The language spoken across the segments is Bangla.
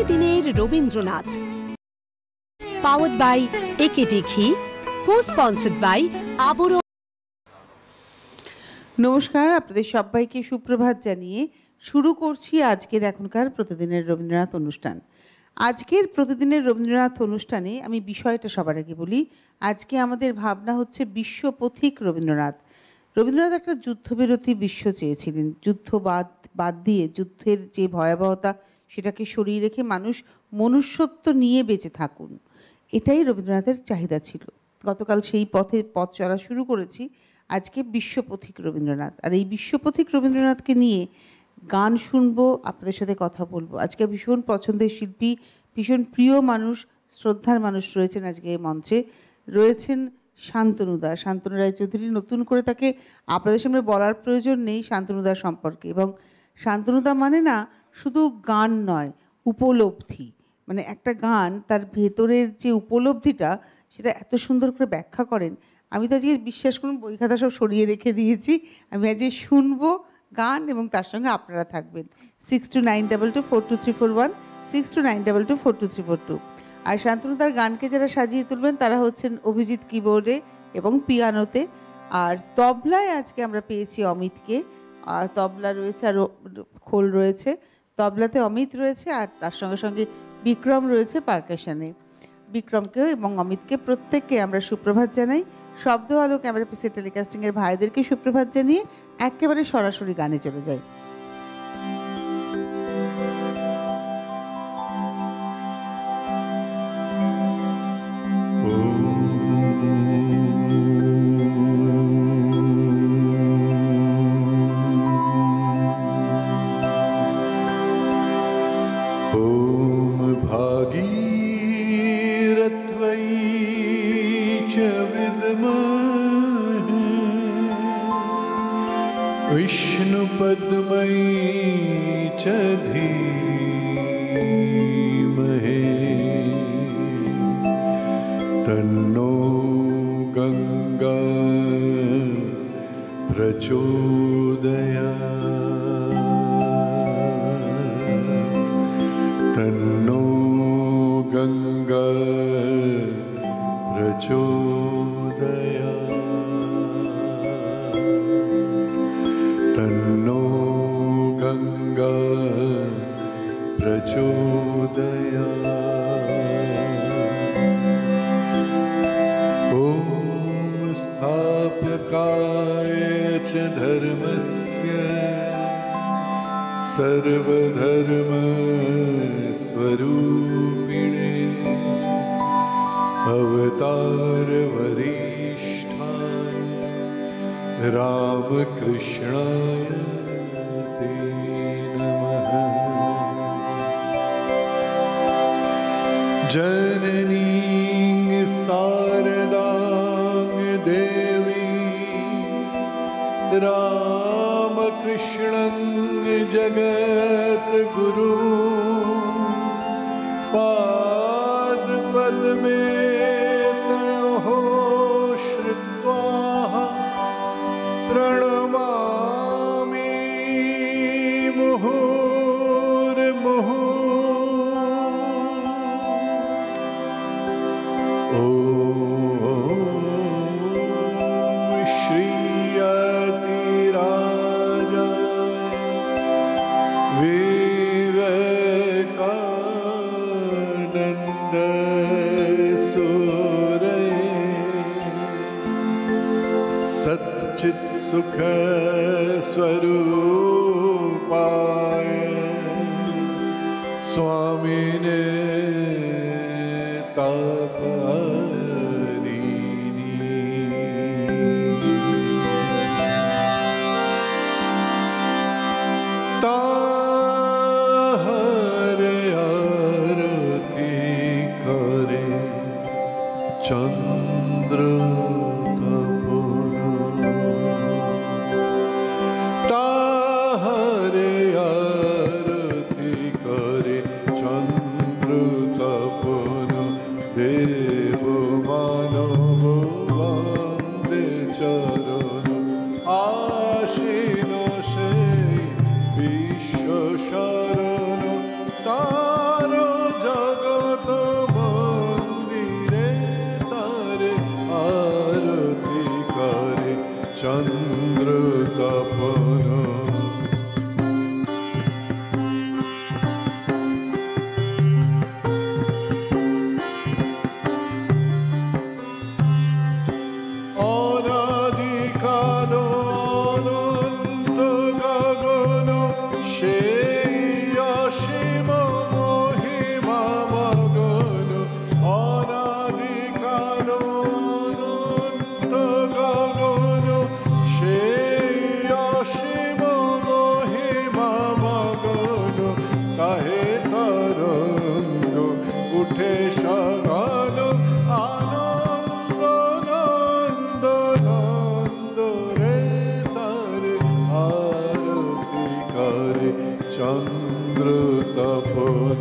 প্রতিদিনের রবীন্দ্রনাথ, পাওয়ার্ড বাই একেডি ঘি, কো-স্পন্সর্ড বাই আবরণ। নমস্কার, আপনাদের সবাইকে সুপ্রভাত জানিয়ে শুরু করছি আজকের এখনকার প্রতিদিনের রবীন্দ্রনাথ অনুষ্ঠান। আজকের প্রতিদিনের রবীন্দ্রনাথ অনুষ্ঠানে আমি বিষয়টা সবার আগে বলি। আজকে আমাদের ভাবনা হচ্ছে বিশ্বপথিক রবীন্দ্রনাথ। রবীন্দ্রনাথ একটা যুদ্ধবিরতি বিশ্ব চেয়েছিলেন। যুদ্ধ বাদ দিয়ে, যুদ্ধের যে ভয়াবহতা সেটাকে সরিয়ে রেখে মানুষ মনুষ্যত্ব নিয়ে বেঁচে থাকুন, এটাই রবীন্দ্রনাথের চাহিদা ছিল। গতকাল সেই পথ চলা শুরু করেছি। আজকে বিশ্বপথিক রবীন্দ্রনাথ, আর এই বিশ্বপথিক রবীন্দ্রনাথকে নিয়ে গান শুনবো, আপনাদের সাথে কথা বলবো। আজকে ভীষণ পছন্দের শিল্পী, ভীষণ প্রিয় মানুষ, শ্রদ্ধার মানুষ রয়েছেন আজকে মঞ্চে। রয়েছেন শান্তনু রায়চৌধুরী। নতুন করে তাকে আপনাদের সামনে বলার প্রয়োজন নেই শান্তনুদা সম্পর্কে। এবং শান্তনুদা মানে না শুধু গান নয়, উপলব্ধি। মানে একটা গান তার ভেতরের যে উপলব্ধিটা, সেটা এত সুন্দর করে ব্যাখ্যা করেন। আমি তো আজকে বিশ্বাস করুন বই খাতা সব সরিয়ে রেখে দিয়েছি। আমি আজকে শুনবো গান এবং তার সঙ্গে আপনারা থাকবেন। 6292242341, 6292242342। আর শান্তনুদার গানকে যারা সাজিয়ে তুলবেন তারা হচ্ছেন অভিজিৎ কিবোর্ডে এবং পিয়ানোতে। আর তবলায় আজকে আমরা পেয়েছি অমিতকে। আর তবলা রয়েছে, আর খোল রয়েছে। তবলাতে অমিত রয়েছে, আর তার সঙ্গে সঙ্গে বিক্রম রয়েছে পারকাশনে। বিক্রমকেও এবং অমিতকে প্রত্যেককে আমরা সুপ্রভাত জানাই। শব্দ আলো ক্যামেরা পিসে টেলিকাস্টিংয়ের ভাইদেরকে সুপ্রভাত জানিয়ে একেবারে সরাসরি গানে চলে যাই। विष्णुपद्मयी च धीमहि तन्नो गंगा प्रचोदयात्, तन्नो गंगा प्रचोदयात्, तन्नो गंगा प्रचोदयात्। ॐ स्थापकाय च धर्मस्य सर्वधर्मस्वरूपिणे अवतारवरिष्ठाय रामकृष्णाय ते नमः। जननीं शारदां देवी रामकृष्णं जगद्गुरु पादपद्मे तयोः श्रुत्वा प्रणमामि मुहुर्मुहुः। ॐ श्रीयतिराजाय विवेकानन्द सच्चित् सुख स्वरूपाय स्वामिने तापहरिणी। ताहरे आरती करे चंद्र ताहरे आरती करे चंद्र চন্দ্র তপন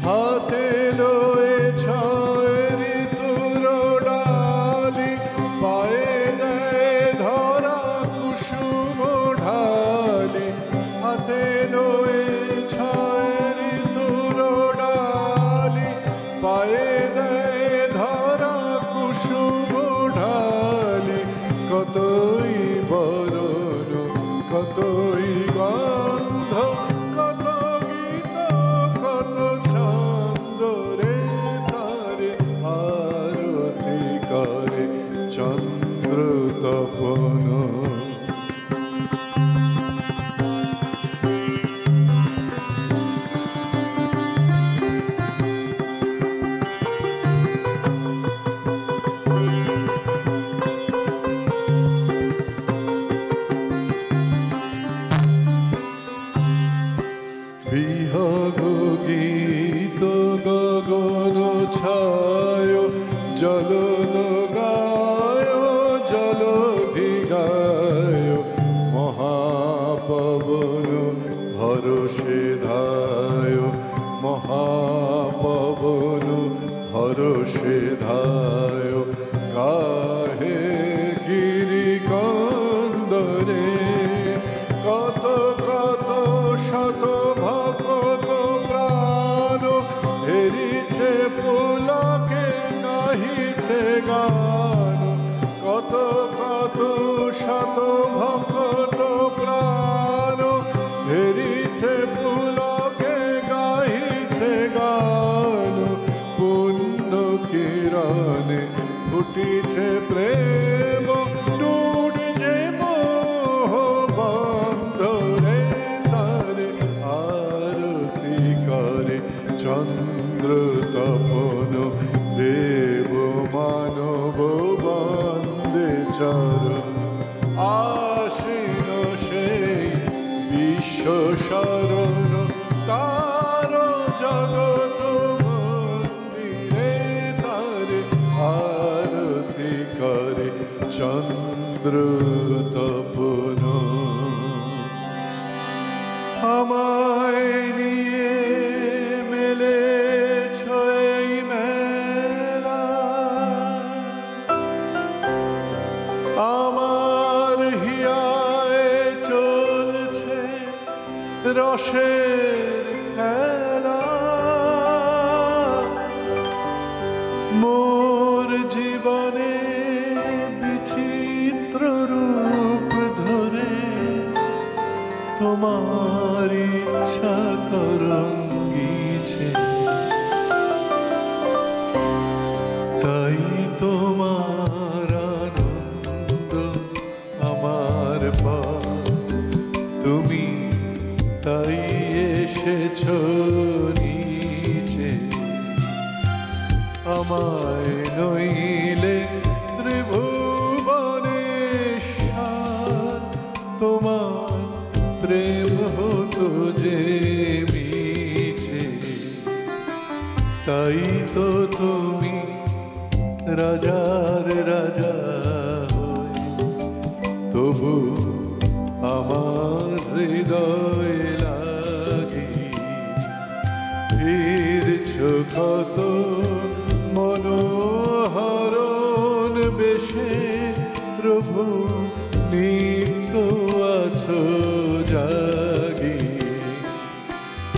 হাতে লয়েছে ঋতুর ডালি, পায়ে দেয় ধরা কুসুম ঢালি। হাতে লয়েছে ঋতুর ডালি, পায়ে দেয় ধরা কুসুম ঢালি। কতই বরণ কতই গন্ধ, কত গীত কত ছন্দ রে তারে আরতি করে চন্দ্র তপন। বিহগ গীত গগন ছায়, জল গায় জল ভিগায়। মহাপবন ভরসে ধায়, মহাপবন ভরসে ধায়। গাহে গিরি কন্দরে কত কত শত ভক্ত প্রাণ। হেরিছে পুলকে গাহিছে গান, কত কত শত ভক্ত প্রাণ। হেরিছে পুলকে গাহিছে গান। পুণ্য কিরণে ফুটিছে প্রেম, টুটছে মোহ বন্ধ রে তারে আরতি করে চন্দ্র তপন। দেব মানব বন্দে চরণ, আশীন সেই বিশ্ব শরণ। তার জগত মন্দিরে তারে আরতি করে চন্দ্র তপন। আমায় নিয়ে মেলেছ এই মেলা, আমার হিয়ায় চলছে রসের খেলা। মোর জীবনে বিচিত্র রূপ ধরে তোমার ইচ্ছা তরঙ্গিছে। তাই তোমার আনন্দ আমার পাপ, তুমি তাই এসেছ নিচে। আমায় নইলে ত্রিভুবনেশ্বর, তোমার প্রেম হতো যে মিছে। তাই তো তুমি রাজার রাজা হয়ে, তবু আমার হৃদয় লাগি। ফিরছ কত মনোহরণ বেশে, প্রভু নিত্য আছো জাগি।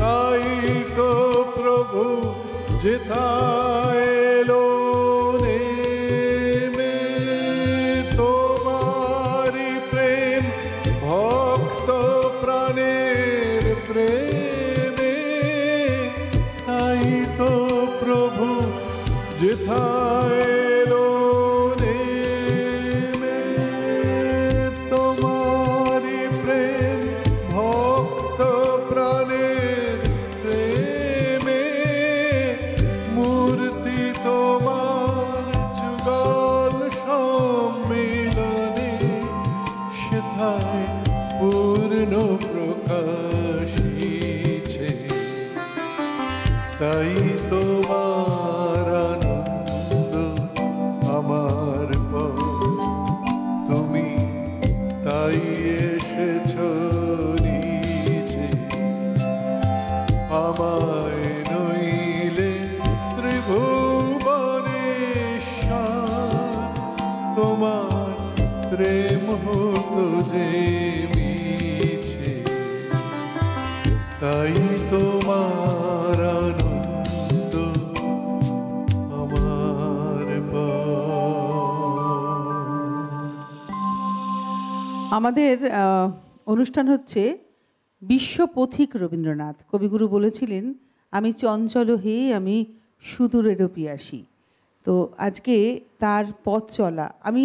তাই তো প্রভু যেথায় এলো নেমে, তোমারি প্রেম ভক্ত প্রাণের প্রেমে। তাই তো প্রভু যেথায় এলো নেমে, তোমারি প্রেম ভক্ত প্রাণের প্রেমে। মূর্তি তোমার যুগল সম্মিলনে, পূর্ণ প্রকাশিছে, তাই তোমার আনন্দ আমার পর, তুমি তাই এসেছ নিচে, আমায় নইলে ত্রিভুবনেশ্বর, তোমার প্রেম হতো যে মিছে, তাই তোমার আনন্দ আমার আমাদের অনুষ্ঠান হচ্ছে বিশ্ব পথিক রবীন্দ্রনাথ। কবিগুরু বলেছিলেন, আমি চঞ্চল হে আমি সুদূরেরও পিয়াসী। তো আজকে তার পথ চলা, আমি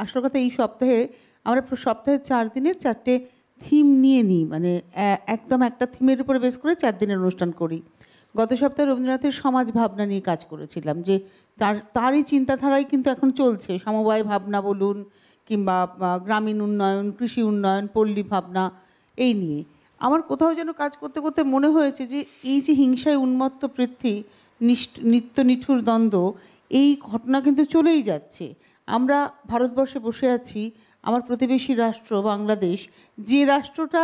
আসল কথা এই সপ্তাহে আমরা সপ্তাহে 4 দিনে 4টে থিম নিয়ে নিই, মানে একদম একটা থিমের উপরে বেস করে 4 দিনের অনুষ্ঠান করি। গত সপ্তাহে রবীন্দ্রনাথের সমাজ ভাবনা নিয়ে কাজ করেছিলাম, যে তারই চিন্তাধারাই কিন্তু এখন চলছে, সমবায় ভাবনা বলুন কিংবা গ্রামীণ উন্নয়ন, কৃষি উন্নয়ন, পল্লী ভাবনা, এই নিয়ে আমার কোথাও যেন কাজ করতে করতে মনে হয়েছে যে এই যে হিংসায় উন্মত্ত পৃথ্বী, নিত্য নিঠুর দ্বন্দ্ব, এই ঘটনা কিন্তু চলেই যাচ্ছে। আমরা ভারতবর্ষে বসে আছি, আমার প্রতিবেশী রাষ্ট্র বাংলাদেশ, যে রাষ্ট্রটা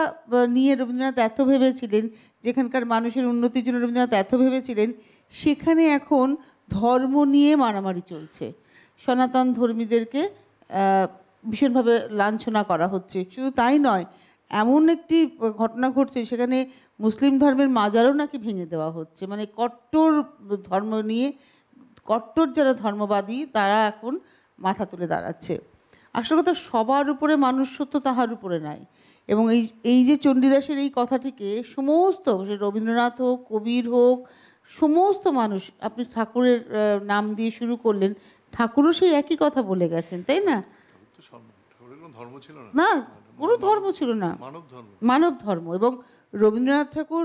নিয়ে রবীন্দ্রনাথ এত ভেবেছিলেন, যেখানকার মানুষের উন্নতির জন্য রবীন্দ্রনাথ এত ভেবেছিলেন, সেখানে এখন ধর্ম নিয়ে মারামারি চলছে। সনাতন ধর্মীদেরকে ভীষণভাবে লাঞ্ছনা করা হচ্ছে। শুধু তাই নয়, এমন একটি ঘটনা ঘটছে সেখানে মুসলিম ধর্মের মাজারও নাকি ভেঙে দেওয়া হচ্ছে। মানে কট্টর ধর্ম নিয়ে, কট্টর যারা ধর্মবাদী তারা এখন মাথা তুলে দাঁড়াচ্ছে। আসল কথা, সবার উপরে মানুষত্ব তাহার উপরে নাই। এবং এই যে চণ্ডীদাসের এই কথাটিকে সমস্ত, সে রবীন্দ্রনাথ হোক, কবির হোক, সমস্ত মানুষ, আপনি ঠাকুরের নাম দিয়ে শুরু করলেন, ঠাকুরও সেই একই কথা বলে গেছেন, তাই না? না, কোনো ধর্ম ছিল না, মানব ধর্ম। এবং রবীন্দ্রনাথ ঠাকুর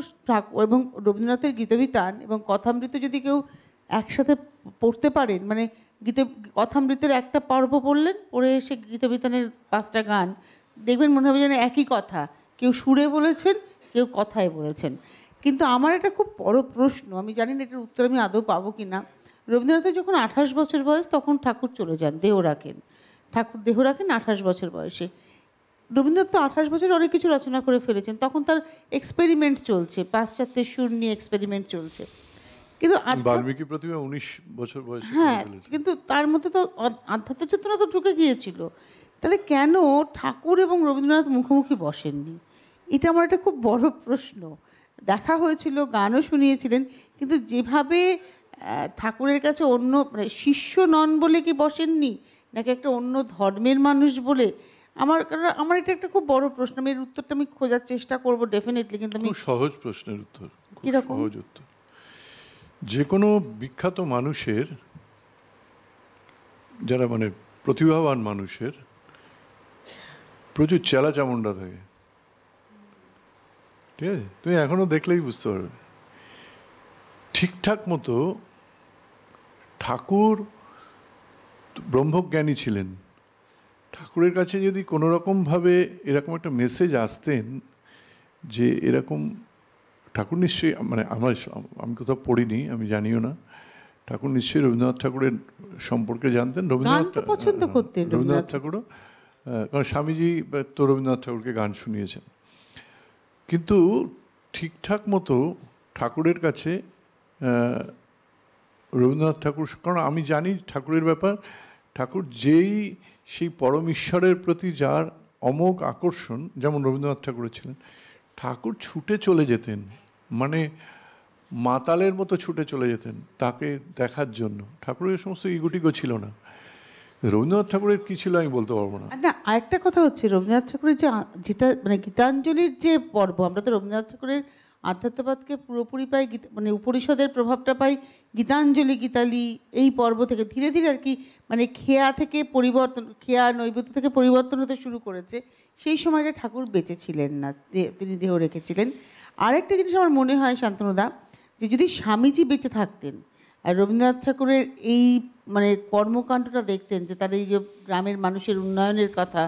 এবং রবীন্দ্রনাথের গীতবিতান এবং কথামৃত যদি কেউ একসাথে পড়তে পারেন, মানে কথামৃতের একটা পর্ব পড়লেন, পড়ে এসে গীতবিতানের 5টা গান দেখবেন, মনে হবে যেন একই কথা, কেউ সুরে বলেছেন, কেউ কথায় বলেছেন। কিন্তু আমার একটা খুব বড় প্রশ্ন, আমি জানি না এটার উত্তর আমি আদৌ পাবো কি না। রবীন্দ্রনাথের যখন 28 বছর বয়স, তখন ঠাকুর চলে যান, দেহ রাখেন, ঠাকুর দেহ রাখেন 28 বছর বয়সে। রবীন্দ্রনাথ তো 28 বছর অনেক কিছু রচনা করে ফেলেছেন, তখন তার এক্সপেরিমেন্ট চলছে, পাশ্চাত্যের সুর নিয়ে এক্সপেরিমেন্ট চলছে। কিন্তু বাল্মীকি প্রতিভা 19 বছর বয়সে, হ্যাঁ, কিন্তু তার মধ্যে তো আধ্যাত্মিক চেতনা তো ঢুকে গিয়েছিল। তাহলে কেন ঠাকুর এবং রবীন্দ্রনাথ মুখোমুখি বসেননি? এটা আমার একটা খুব বড় প্রশ্ন। দেখা হয়েছিল, গানও শুনিয়েছিলেন, কিন্তু যেভাবে ঠাকুরের কাছে অন্য, মানে শিষ্য নন বলে কি বসেননি, নাকি একটা অন্য ধর্মের মানুষ বলে? আমার এটা একটা খুব বড় প্রশ্ন। আমি এর উত্তরটা আমি খোঁজার চেষ্টা করবো ডেফিনেটলি, কিন্তু আমি সহজ প্রশ্নের উত্তর, কিরকম সহজ উত্তর। যে কোনো বিখ্যাত মানুষের, যারা মানে প্রতিভাবান মানুষের, প্রচুর চেলা চামুন্ডা থাকে, ঠিক আছে? তুমি এখনো দেখলেই বুঝতে পারবে। ঠিকঠাক মতো ঠাকুর ব্রহ্মজ্ঞানী ছিলেন, ঠাকুরের কাছে যদি কোনো রকমভাবে এরকম একটা মেসেজ আসতেন যে এরকম, ঠাকুর নিশ্চয়ই, মানে আমি কোথাও পড়িনি, আমি জানিও না, ঠাকুর নিশ্চয়ই রবীন্দ্রনাথ ঠাকুরের সম্পর্কে জানতেন। রবীন্দ্রনাথ ঠাকুরও, কারণ স্বামীজি তো রবীন্দ্রনাথ ঠাকুরকে গান শুনিয়েছেন। কিন্তু ঠিকঠাক মতো ঠাকুরের কাছে রবীন্দ্রনাথ ঠাকুর, কারণ আমি জানি ঠাকুরের ব্যাপার, ঠাকুর যেই সেই পরম ঈশ্বরের প্রতি যার অমোঘ আকর্ষণ, যেমন রবীন্দ্রনাথ ঠাকুরের ছিলেন, ঠাকুর ছুটে চলে যেতেন, মানে মাতালের মতো ছুটে চলে যেতেন তাকে দেখার জন্য। ঠাকুরের সমস্ত ইগোটিগো ছিল না। রবীন্দ্রনাথ ঠাকুরের কী ছিল আমি বলতে পারবো না। না, আরেকটা কথা হচ্ছে, রবীন্দ্রনাথ ঠাকুরের যেটা মানে গীতাঞ্জলির যে পর্ব, আমরা তো রবীন্দ্রনাথ ঠাকুরের আধ্যাত্মবাদকে পুরোপুরি পাই, মানে উপনিষদের প্রভাবটা পাই গীতাঞ্জলি, গীতালি এই পর্ব থেকে। ধীরে ধীরে আর কি, মানে খেয়া থেকে পরিবর্তন, খেয়া নৈবেদ্য থেকে পরিবর্তন হতে শুরু করেছে। সেই সময়টা ঠাকুর বেঁচে ছিলেন না, তিনি দেহ রেখেছিলেন। আরেকটা জিনিস আমার মনে হয় শান্তনুদা, যে যদি স্বামীজি বেঁচে থাকতেন আর রবীন্দ্রনাথ ঠাকুরের এই মানে কর্মকাণ্ডটা দেখতেন, যে তার এই যে গ্রামের মানুষের উন্নয়নের কথা,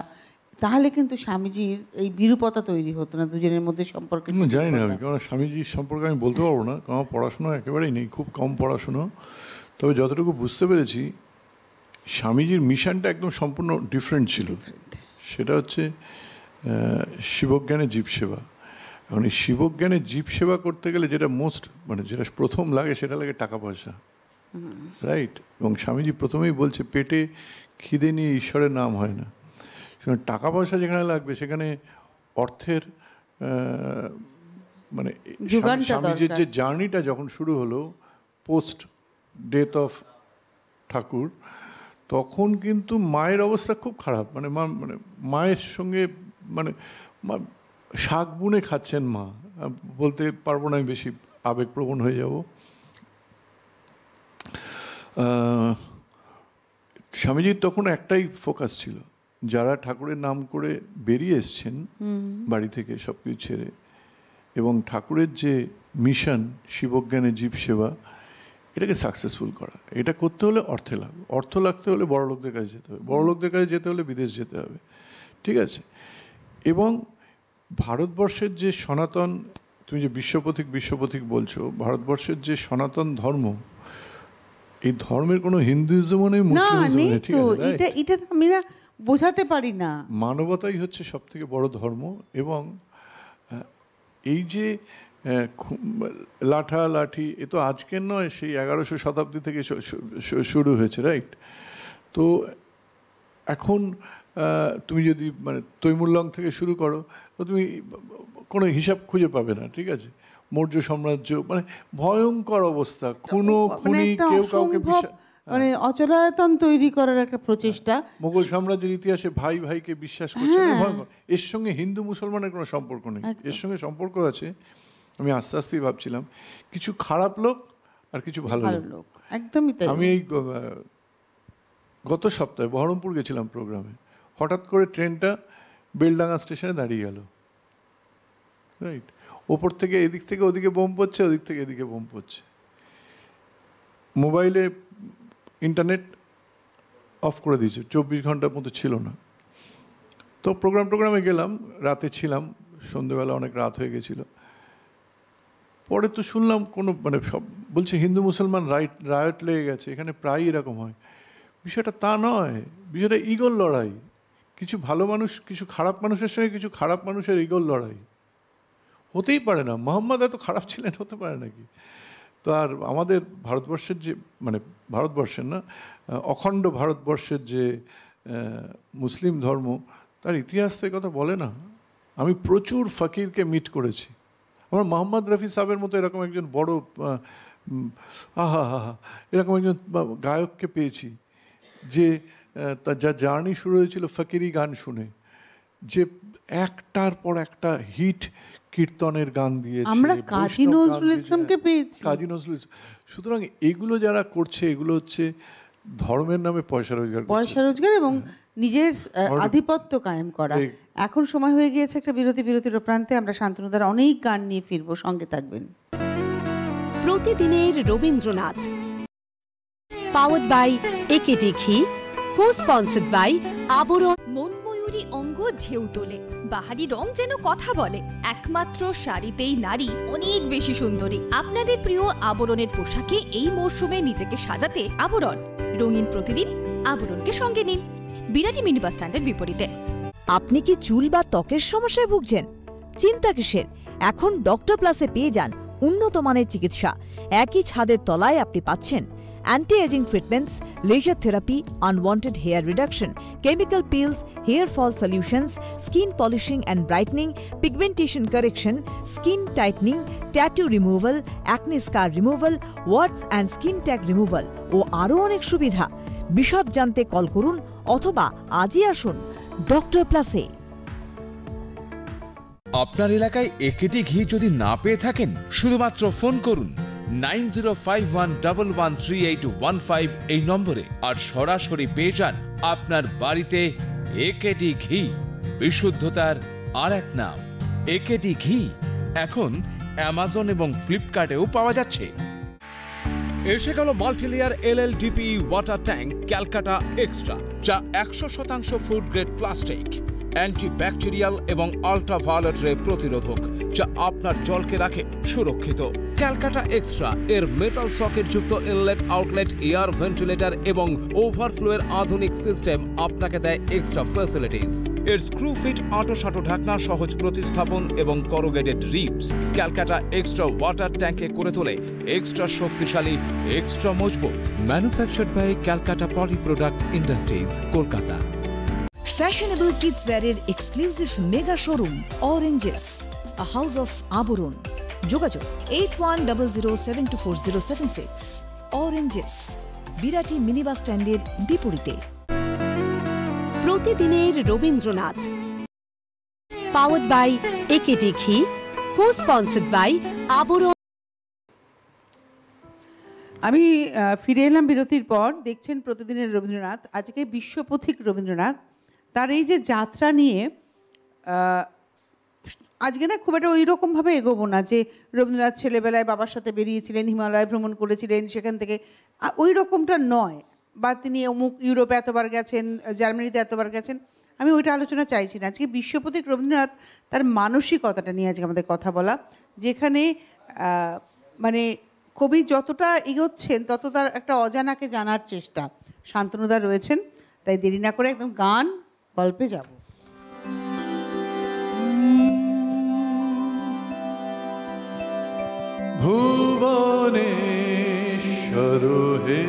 তাহলে কিন্তু স্বামীজির এই বিরূপতা তৈরি হতো না দুজনের মধ্যে সম্পর্কে? জানি না আমি, কারণ স্বামীজির সম্পর্কে আমি বলতে পারবো না, কারণ আমার পড়াশোনা একেবারেই নেই, খুব কম পড়াশুনো। তবে যতটুকু বুঝতে পেরেছি স্বামীজির মিশনটা একদম সম্পূর্ণ ডিফারেন্ট ছিল। সেটা হচ্ছে শিবজ্ঞানে জীব সেবা। এখন এই শিবজ্ঞানে জীব সেবা করতে গেলে যেটা মানে যেটা প্রথম লাগে সেটা লাগে টাকা পয়সা, রাইট? এবং স্বামীজি প্রথমেই বলছে পেটে খিদে নিয়ে ঈশ্বরের নাম হয় না। সেখানে টাকা পয়সা যেখানে লাগবে সেখানে অর্থের মানে স্বামীজির যে জার্নিটা যখন শুরু হলো পোস্ট ডেথ অফ ঠাকুর, তখন কিন্তু মায়ের অবস্থা খুব খারাপ। মানে মায়ের সঙ্গে মানে শাক বুনে খাচ্ছেন মা, বলতে পারবো না, আমি বেশি আবেগপ্রবণ হয়ে যাব। স্বামীজির তখন একটাই ফোকাস ছিল, যারা ঠাকুরের নাম করে বেরিয়ে এসছেন বাড়ি থেকে সব কিছু ছেড়ে, এবং ঠাকুরের যে মিশন শিবজ্ঞানে জীব সেবা, এটাকে সাকসেসফুল করা। এটা করতে হলে অর্থ লাগতে হলে বড় লোকদের কাছে যেতে হবে, বড় লোকদের কাছে যেতে হলে বিদেশ যেতে হবে, ঠিক আছে? এবং ভারতবর্ষের যে সনাতন, তুমি যে বিশ্বপথিক বলছো, ভারতবর্ষের যে সনাতন ধর্ম, এই ধর্মের কোনো হিন্দুইজমও নেই, মুসলিমও নেই, ঠিক আছে? এটা আমি না বোঝাতে পারি না। মানবতাই হচ্ছে সব থেকে বড় ধর্ম। এবং এই যে লাঠি, এ তো আজকের নয়, সেই 1100 শতাব্দী থেকে শুরু হয়েছে, রাইট? তো এখন তুমি যদি মানে তৈমুরলং থেকে শুরু করো তো তুমি কোনো হিসাব খুঁজে পাবে না, ঠিক আছে? মৌর্য সাম্রাজ্য, মানে ভয়ঙ্কর অবস্থা, খুনি, কেউ কাউকে মানে অচলায়তন তৈরি করার একটা প্রচেষ্টা। মোগল সাম্রাজ্যের ইতিহাসে ভাই ভাইকে বিশ্বাস করছে না, ভয়ঙ্কর। এর সঙ্গে হিন্দু মুসলমানের কোনো সম্পর্ক নেই, এর সঙ্গে সম্পর্ক আছে, আমি আস্তে আস্তেই ভাবছিলাম, কিছু খারাপ লোক আর কিছু ভালো লোক, একদমই তাই। আমি এই গত সপ্তাহে বহরমপুর গেছিলাম প্রোগ্রামে, হঠাৎ করে ট্রেনটা বেলডাঙ্গা স্টেশনে দাঁড়িয়ে গেল, রাইট? ওপর থেকে এদিক থেকে ওদিকে বোম পড়ছে, ওদিক থেকে এদিকে বোম পড়ছে। মোবাইলে ইন্টারনেট অফ করে দিয়েছে, 24 ঘন্টার মতো ছিল না। তো প্রোগ্রামে গেলাম, রাতে ছিলাম, সন্ধ্যেবেলা অনেক রাত হয়ে গেছিল। পরে তো শুনলাম কোনো মানে সব বলছে হিন্দু মুসলমান রায়ট লেগে গেছে, এখানে প্রায়ই এরকম হয়। বিষয়টা তা নয়, বিষয়টা ইগোর লড়াই। কিছু ভালো মানুষ, কিছু খারাপ মানুষের সঙ্গে কিছু খারাপ মানুষের ইগোর লড়াই। হতেই পারে না, মোহাম্মদ এত খারাপ ছিলেন, হতে পারে নাকি? তো আর আমাদের ভারতবর্ষের যে মানে ভারতবর্ষের না, অখণ্ড ভারতবর্ষের যে মুসলিম ধর্ম, তার ইতিহাস তো এই কথা বলে না। আমি প্রচুর ফকিরকে মিট করেছি। আমার মোহাম্মদ রফি সাহেবের মতো এরকম একজন বড় এরকম একজন গায়ককে পেয়েছি, যে তার যা জার্নি শুরু হয়েছিল ফকিরি গান শুনে, যে একটার পর একটা হিট কীর্তনের গান দিয়েছে। আমরা কাজী নজরুল ইসলামকে পেয়েছি, কাজী নজরুল ইসলাম। সুতরাং এগুলো যারা করছে, এগুলো হচ্ছে ধর্মের নামে পয়সা রোজগার এবং নিজের আধিপত্য কায়েম করা। এখন সময় হয়ে গিয়েছে একটা বিরতির প্রান্তে। আমরা শান্তনুদার অনেক গান নিয়ে ফিরবো, সঙ্গে থাকবেন। প্রতিদিনের রবীন্দ্রনাথ, পাওয়ার্ড বাই একেডি ঘি, কো-স্পন্সর্ড বাই আবরণ। মনময়ূরী অঙ্গ ঢেউ তোলে, বাহারি রং যেন কথা বলে। একমাত্র শাড়িতেই নারী অনেক বেশি সুন্দরী। আপনাদের প্রিয় আবরণের পোশাকে এই মরশুমে নিজেকে সাজাতে আবরণ। রঙিন প্রতিদিন আবরণকে সঙ্গে নিন, বিরাটি মিনি বাস স্ট্যান্ডের বিপরীতে। আপনি কি চুল বা ত্বকের সমস্যায় ভুগছেন? চিন্তা কিসের, এখন ডক্টর প্লাসে পেয়ে যান উন্নত মানের চিকিৎসা। একই ছাদের তলায় আপনি পাচ্ছেন anti ageing treatments, laser therapy, unwanted hair reduction, chemical peels, hair fall solutions, skin polishing and brightening, pigmentation correction, skin tightening, tattoo removal, acne scar removal, warts and skin tag removal ও আরও অনেক সুবিধা। বিশদ জানতে কল করুন অথবা আজই আসুন ডক্টর প্লাসে। আপনার এলাকায় একেডি ঘি যদি না পেয়ে থাকেন, শুধুমাত্র ফোন করুন 9051113815 এই নম্বরে, আর সরাসরি পেয়ে যান আপনার বাড়িতে একেডি ঘি। বিশুদ্ধতার আর এক নাম একেডি ঘি। এখন অ্যামাজন এবং ফ্লিপকার্টেও পাওয়া যাচ্ছে। এসে গেল multilayer LLDPE water tank Calcutta extra, যা 100% ফুড গ্রেড প্লাস্টিক। অ্যান্টিব্যাকটেরিয়াল এবং আল্ট্রাভায়োলেট রে প্রতিরোধক, যা আপনার জলকে রাখে সুরক্ষিত। ক্যালকাটা এক্সট্রা এর মেটাল সকেট যুক্ত ইনলেট আউটলেট এয়ার ভেন্টিলেটর এবং ওভারফ্লোয়ের আধুনিক সিস্টেম আপনাকে দেয় এক্সট্রা ফ্যাসিলিটিস। এর স্ক্রু ফিট আঁটো-সাঁটো ঢাকনা, সহজ প্রতিস্থাপন এবং corrugated ribs Calcutta extra water ট্যাঙ্কে করে তোলে এক্সট্রা শক্তিশালী, এক্সট্রা মজবুত। Manufactured by Calcutta poly products industries, Kolkata. Fashionable kids ওয়্যারের exclusive mega showroom oranges, a house of Abaran. যোগাযোগ 8100724076। অরেঞ্জেস, বিরাটি মিনি বাস স্ট্যান্ডের বিপরীতে। প্রতিদিনের রবীন্দ্রনাথ, পাওয়ার্ড বাই একেডি ঘি, কো স্পন্সর্ড বাই আবরণ। আমি ফিরে এলাম বিরতির পর। দেখছেন প্রতিদিনের রবীন্দ্রনাথ। আজকে বিশ্বপথিক রবীন্দ্রনাথ, তার এই যে যাত্রা নিয়ে আজকে না খুব একটা ওই রকমভাবে এগোবো না যে রবীন্দ্রনাথ ছেলেবেলায় বাবার সাথে বেরিয়েছিলেন, হিমালয় ভ্রমণ করেছিলেন, সেখান থেকে ওই রকমটা নয়, বা তিনি অমুক ইউরোপে এতবার গেছেন, জার্মানিতে এতবার গেছেন, আমি ওইটা আলোচনা চাইছি না। আজকে বিশ্বপথিক রবীন্দ্রনাথ তার মানসিকতাটা নিয়ে আজকে আমাদের কথা বলা, যেখানে মানে কবি যতটা এগোচ্ছেন তত তার একটা অজানাকে জানার চেষ্টা। শান্তনুদা রয়েছেন, তাই দেরি না করে একদম গান গল্পে যাব। ভুবনেশ্বর হে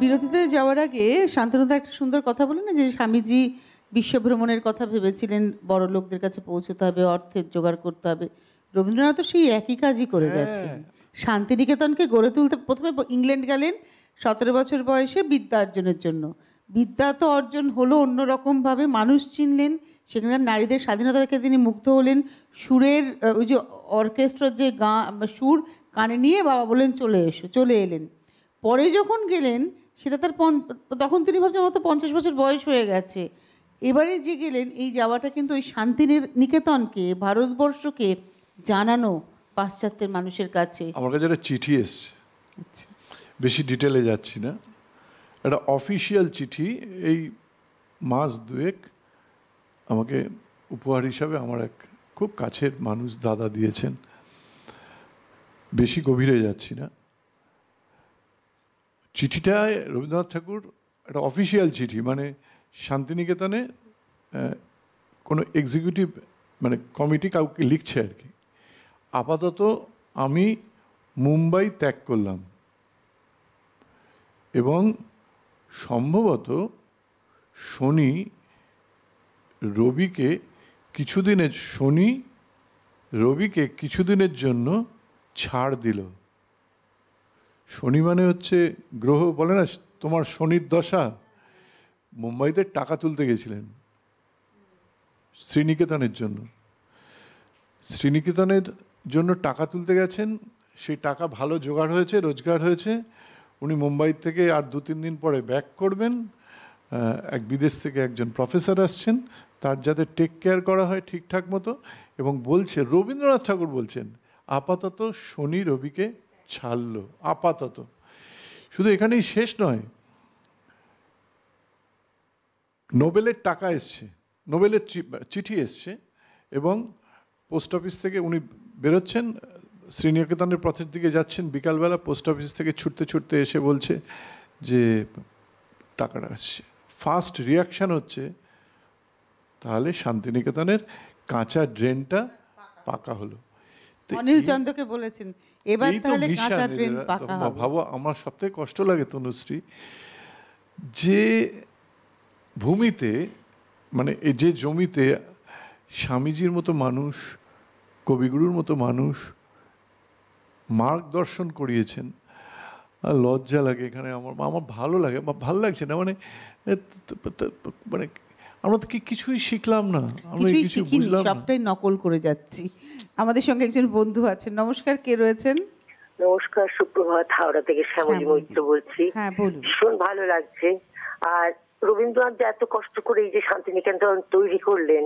বিরতিতে যাওয়ার আগে শান্তনুদা একটা সুন্দর কথা বলে না, যে স্বামীজি বিশ্বভ্রমণের কথা ভেবেছিলেন, বড় লোকদের কাছে পৌঁছতে হবে, অর্থের জোগাড় করতে হবে। রবীন্দ্রনাথ সেই একই কাজই করে গেছেন, শান্তিনিকেতনকে গড়ে তুলতে। প্রথমে ইংল্যান্ড গেলেন 17 বছর বয়সে বিদ্যা অর্জনের জন্য। বিদ্যা তো অর্জন হলো অন্যরকমভাবে, মানুষ চিনলেন, সেখানে নারীদের স্বাধীনতা থেকে তিনি মুগ্ধ হলেন। সুরের ওই যে অর্কেস্ট্রার যে সুর কানে নিয়ে বাবা বললেন চলে এলেন। পরে যখন গেলেন সেটা তার তখন তিনি ভাবছেন আমার তো 50 বছর বয়স হয়ে গেছে। এবারে যে গেলেন, এই যাওয়াটা কিন্তু ওই শান্তিনিকেতনকে, ভারতবর্ষকে জানানো পাশ্চাত্যের মানুষের কাছে। আমার কাছে একটা চিঠি এসছে, আচ্ছা, বেশি ডিটেলে যাচ্ছি না, একটা অফিসিয়াল চিঠি, এই মাস দুয়েক আমাকে উপহার হিসাবে আমার এক খুব কাছের মানুষ দাদা দিয়েছেন। বেশি গভীরে যাচ্ছি না। চিঠিটায় রবীন্দ্রনাথ ঠাকুর একটা অফিসিয়াল চিঠি, মানে শান্তিনিকেতনে কোনো এক্সিকিউটিভ মানে কমিটি কাউকে লিখছে আর কি। আপাতত আমি মুম্বাই ত্যাগ করলাম এবং সম্ভবত শনি রবিকে কিছুদিনের জন্য ছাড় দিল। শনি মানে হচ্ছে গ্রহ, বলে না তোমার শনির দশা। মুম্বাইতে টাকা তুলতে গেছিলেন শ্রীনিকেতনের জন্য টাকা তুলতে গেছেন। সেই টাকা ভালো জোগাড় হয়েছে, রোজগার হয়েছে। উনি মুম্বাই থেকে আর 2-3 দিন পরে ব্যাক করবেন। এক বিদেশ থেকে একজন প্রফেসর আসছেন, তার যাতে টেক কেয়ার করা হয় ঠিকঠাক মতো। এবং বলছে, রবীন্দ্রনাথ ঠাকুর বলছেন, আপাতত শনি রবিকে ছাড়লো, আপাতত। শুধু এখানেই শেষ নয়, নোবেলের টাকা এসছে, নোবেলের চিঠি এসছে, এবং পোস্ট অফিস থেকে উনি বেরোচ্ছেন, শ্রীনিকেতনের পথের দিকে যাচ্ছেন, বিকালবেলা পোস্ট অফিস থেকে ছুটতে ছুটতে এসে বলছে যে টাকাটা আসছে। ফার্স্ট রিয়াকশান হচ্ছে, তাহলে শান্তিনিকেতনের কাঁচা ড্রেনটা পাকা হলো। অনিল চন্দ্রকে বলেছেন এবার তাহলে কাঁচা ড্রেন পাকা হবে। ভাবো, আমার সবথেকে কষ্ট লাগে তনুশ্রী, যে ভূমিতে, মানে যে জমিতে স্বামীজির মতো মানুষ, কবিগুরুর মতো মানুষ মার্গদর্শন করিয়েছেন, আর লজ্জা লাগে এখানে। আমার ভালো লাগে, ভালো লাগছে না, মানে আমরা তো কিছুই শিখলাম না, আমরা কিছু বুঝলাম না, সবটাই নকল করে যাচ্ছি। আমাদের সঙ্গে একজন বন্ধু আছেন, নমস্কার, কে রয়েছেন? নমস্কার, সুপ্রভাত, হাওড়া থেকে শ্যামলী মৈত্র বলছি। হ্যাঁ বলুন। ভীষণ ভালো লাগছে। আর রবীন্দ্রনাথ যে এত কষ্ট করে এই যে শান্তিনিকেতন তৈরি করলেন,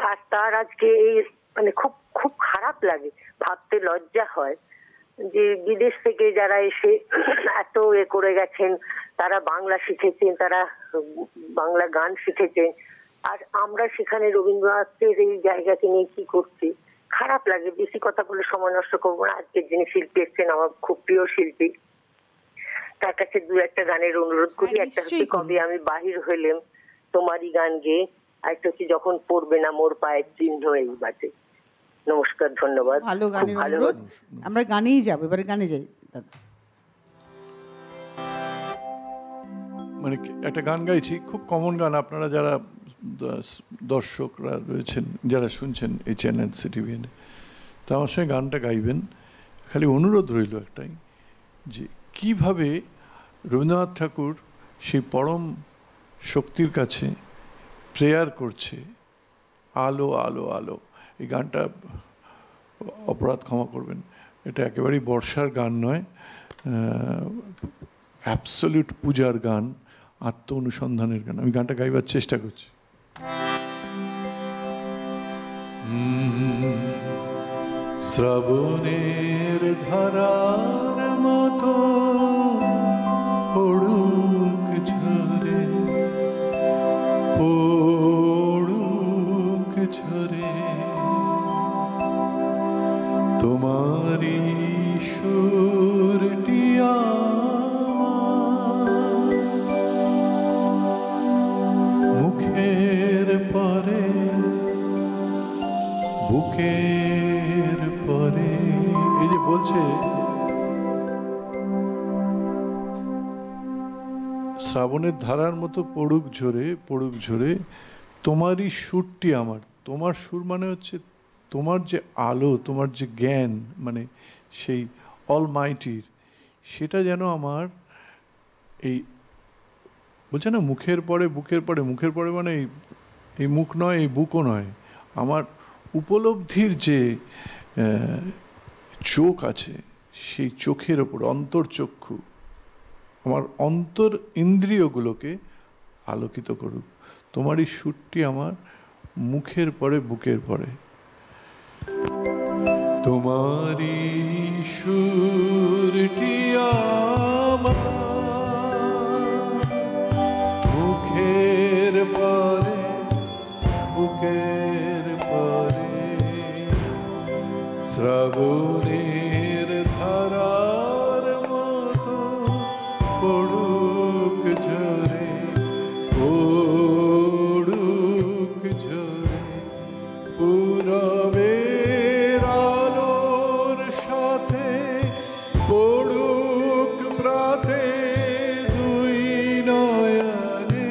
আর তার আজকে এই মানে খুব খুব খারাপ লাগে, ভাবতে লজ্জা হয় যে বিদেশ থেকে যারা এসে এত করে গেছেন, তারা বাংলা শিখেছেন, তারা বাংলা গান শিখেছেন, আর আমরা সেখানে রবীন্দ্রনাথের এই জায়গাকে নিয়ে কি করছি, খারাপ লাগে। বেশি কথা বলে সময় নষ্ট করবো না। আজকের যিনি শিল্পী এসছেন আমার খুব প্রিয় শিল্পী, তার কাছে 2-1 গানের অনুরোধ করি। একটা হচ্ছে কবে আমি বাহির হইলাম তোমারই গান গেয়ে, আর একটা হচ্ছে যখন পড়বে না মোর পায়ের চিহ্ন এই বাজে। নমস্কার, ধন্যবাদ। ভালো গানের অনুরোধ, আমরা গানেই যাবো, এবারে গানে যাই দাদা। মানে একটা গান গাইছি, খুব কমন গান, আপনারা যারা দর্শকরা রয়েছেন, যারা শুনছেন এই চ্যানেল সিটিভিএন, তা আমার সঙ্গে গানটা গাইবেন। খালি অনুরোধ রইল একটাই, যে কিভাবে রবীন্দ্রনাথ ঠাকুর সেই পরম শক্তির কাছে প্রেয়ার করছে, আলো আলো আলো। এই গানটা, অপরাধ ক্ষমা করবেন, এটা একেবারেই বর্ষার গান নয়, অ্যাবসলিউট পূজার গান, আত্ম অনুসন্ধানের গান। আমি গানটা গাইবার চেষ্টা করছি। শ্রাবণের ধারার মতো পড়ুক ঝরে, পড়ুক ঝরে তোমারি সুরটি মুখের পরে, বুকের পরে। এই যে বলছে শ্রাবণের ধারার মতো পড়ুক ঝরে, পড়ুক ঝরে, তোমারই সুরটি আমার। তোমার সুর মানে হচ্ছে তোমার যে আলো, তোমার যে জ্ঞান, মানে সেই অলমাইটির, সেটা যেন আমার এই বলছে না মুখের পরে বুকের পরে, মুখের পরে মানে এই মুখ নয়, এই বুকও নয়, আমার উপলব্ধির যে চোখ আছে, সেই চোখের ওপর অন্তর্চক্ষু, আমার অন্তর ইন্দ্রিয়গুলোকে আলোকিত করুক। তোমারই সুরটি আমার মুখের পরে বুকের পরে। তোমারই সুরটি আমার মুখের পরে বুকের পরে, শ্রাবণের ধারার মতো পড়ুক ঝরে, পড়ুক ঝরে, পূরবের আলোর সাথে পড়ুক প্রাতে দুই নয়নে,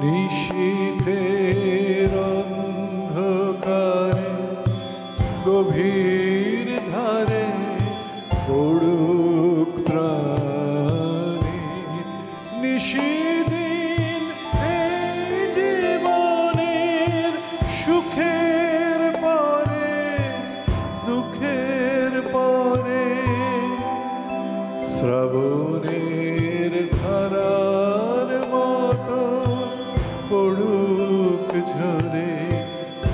নিশীথের অন্ধকারে গভীর ধারে পড়ুক প্রাণে, নিশিদিন এই জীবনের সুখের পরে দুঃখের পরে, শ্রাবণের ধারার মতো পড়ুক ঝরে,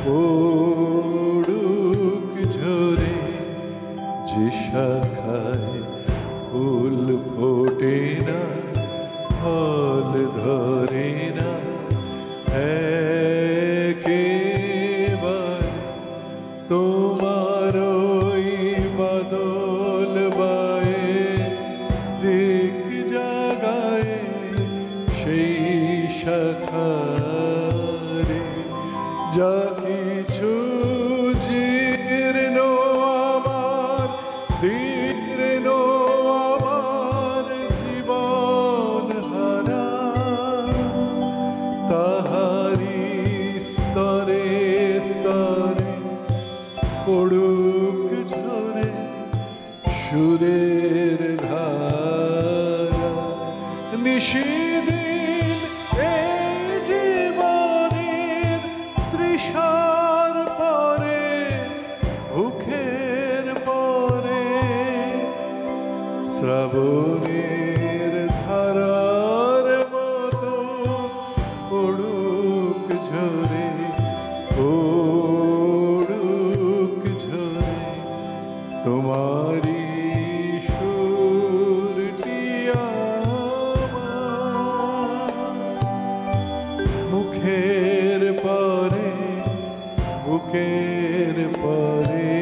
পড়ুক ঝরে, যে শাখায় ফুল ফোটে না, ফল ধরে না, একেবারে তোমার ওই বাদল বায়ে দিক জাগায় সেই শাখারে, যা কিছু জীর্ণ আমার, দীর্ণ আমার জীবন হারা, তাহারি স্তরে স্তরে পড়ুক ঝরে সুরের ধারা, নিশিদিন এই জীবনের তৃষার পরে ভুখের পরে, শ্রাবণের ধারার মতো পড়ুক ঝরে, পড়ুক ঝরে, তোমারই সুরটি আমার মুখের পরে বুকের পরে,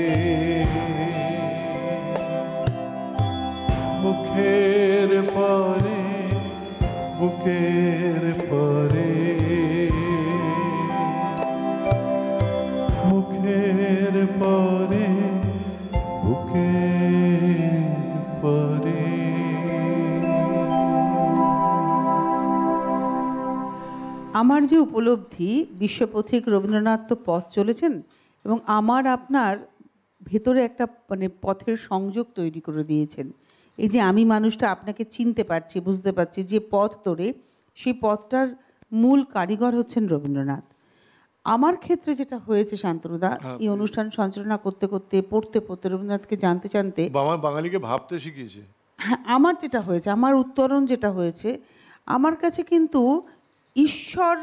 মুখের পরে বুকের পরে, মুখের পরে বুকের পরে। আমার যে উপলব্ধি, বিশ্বপথিক রবীন্দ্রনাথ তো পথ চলেছেন এবং আমার আপনার ভেতরে একটা মানে পথের সংযোগ তৈরি করে দিয়েছেন। এই যে আমি মানুষটা আপনাকে চিনতে পারছি, বুঝতে পারছি যে পথ ধরে, সেই পথটার মূল কারিগর হচ্ছেন রবীন্দ্রনাথ। আমার ক্ষেত্রে যেটা হয়েছে শান্তনুদা, এই অনুষ্ঠান সঞ্চালনা করতে করতে, পড়তে পড়তে, রবীন্দ্রনাথকে জানতে জানতে, বাঙালিকে ভাবতে শিখিয়েছে। হ্যাঁ, আমার যেটা হয়েছে, আমার উত্তরণ যেটা হয়েছে, আমার কাছে কিন্তু ঈশ্বর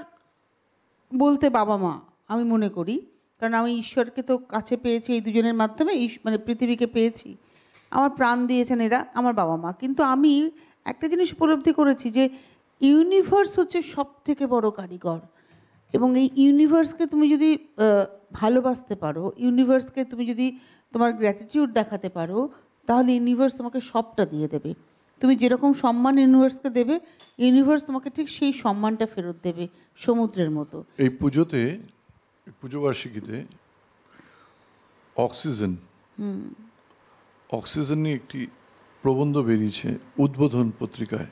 বলতে বাবা মা আমি মনে করি, কারণ আমি ঈশ্বরকে তো কাছে পেয়েছি এই দুজনের মাধ্যমে, মানে পৃথিবীকে পেয়েছি, আমার প্রাণ দিয়েছেন এরা, আমার বাবা মা। কিন্তু আমি একটা জিনিস উপলব্ধি করেছি যে ইউনিভার্স হচ্ছে সব থেকে বড় কারিগর, এবং এই ইউনিভার্সকে তুমি যদি ভালোবাসতে পারো, ইউনিভার্সকে তুমি যদি তোমার গ্র্যাটিটিউড দেখাতে পারো, তাহলে ইউনিভার্স তোমাকে সবটা দিয়ে দেবে। তুমি যেরকম সম্মান ইউনিভার্সকে দেবে, ইউনিভার্স তোমাকে ঠিক সেই সম্মানটা ফেরত দেবে, সমুদ্রের মতো। এই পুজোতে, পুজোবার্ষিকীতে অক্সিজেন নিয়ে একটি প্রবন্ধ বেরিয়েছে উদ্বোধন পত্রিকায়।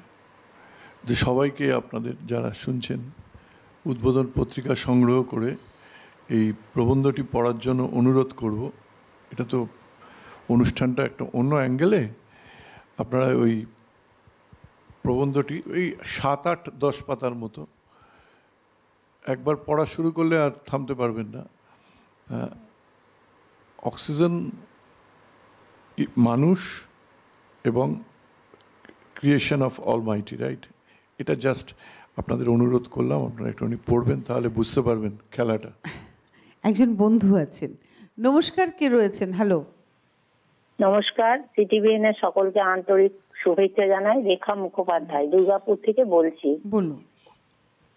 যে সবাইকে আপনাদের যারা শুনছেন উদ্বোধন পত্রিকা সংগ্রহ করে এই প্রবন্ধটি পড়ার জন্য অনুরোধ করব। এটা তো অনুষ্ঠানটা একটা অন্য অ্যাঙ্গেলে, আপনারা ওই প্রবন্ধটি ওই 7-8-10 পাতার মতো একবার পড়া শুরু করলে আর থামতে পারবেন না। অক্সিজেন, মানুষ এবং ক্রিয়েশন অফ অলমাইটি, রাইট? এটা জাস্ট আপনাদের অনুরোধ করলাম, আপনারা একটুখানি পড়বেন, তাহলে বুঝতে পারবেন খেলাটা। একজন বন্ধু আছেন, নমস্কার, কে রয়েছেন? হ্যালো, নমস্কার, সিটিভিএন এর সকলকে আন্তরিক শুভেচ্ছা জানাই। রেখা মুখোপাধ্যায় দুর্গাপুর থেকে বলছি। বলুন।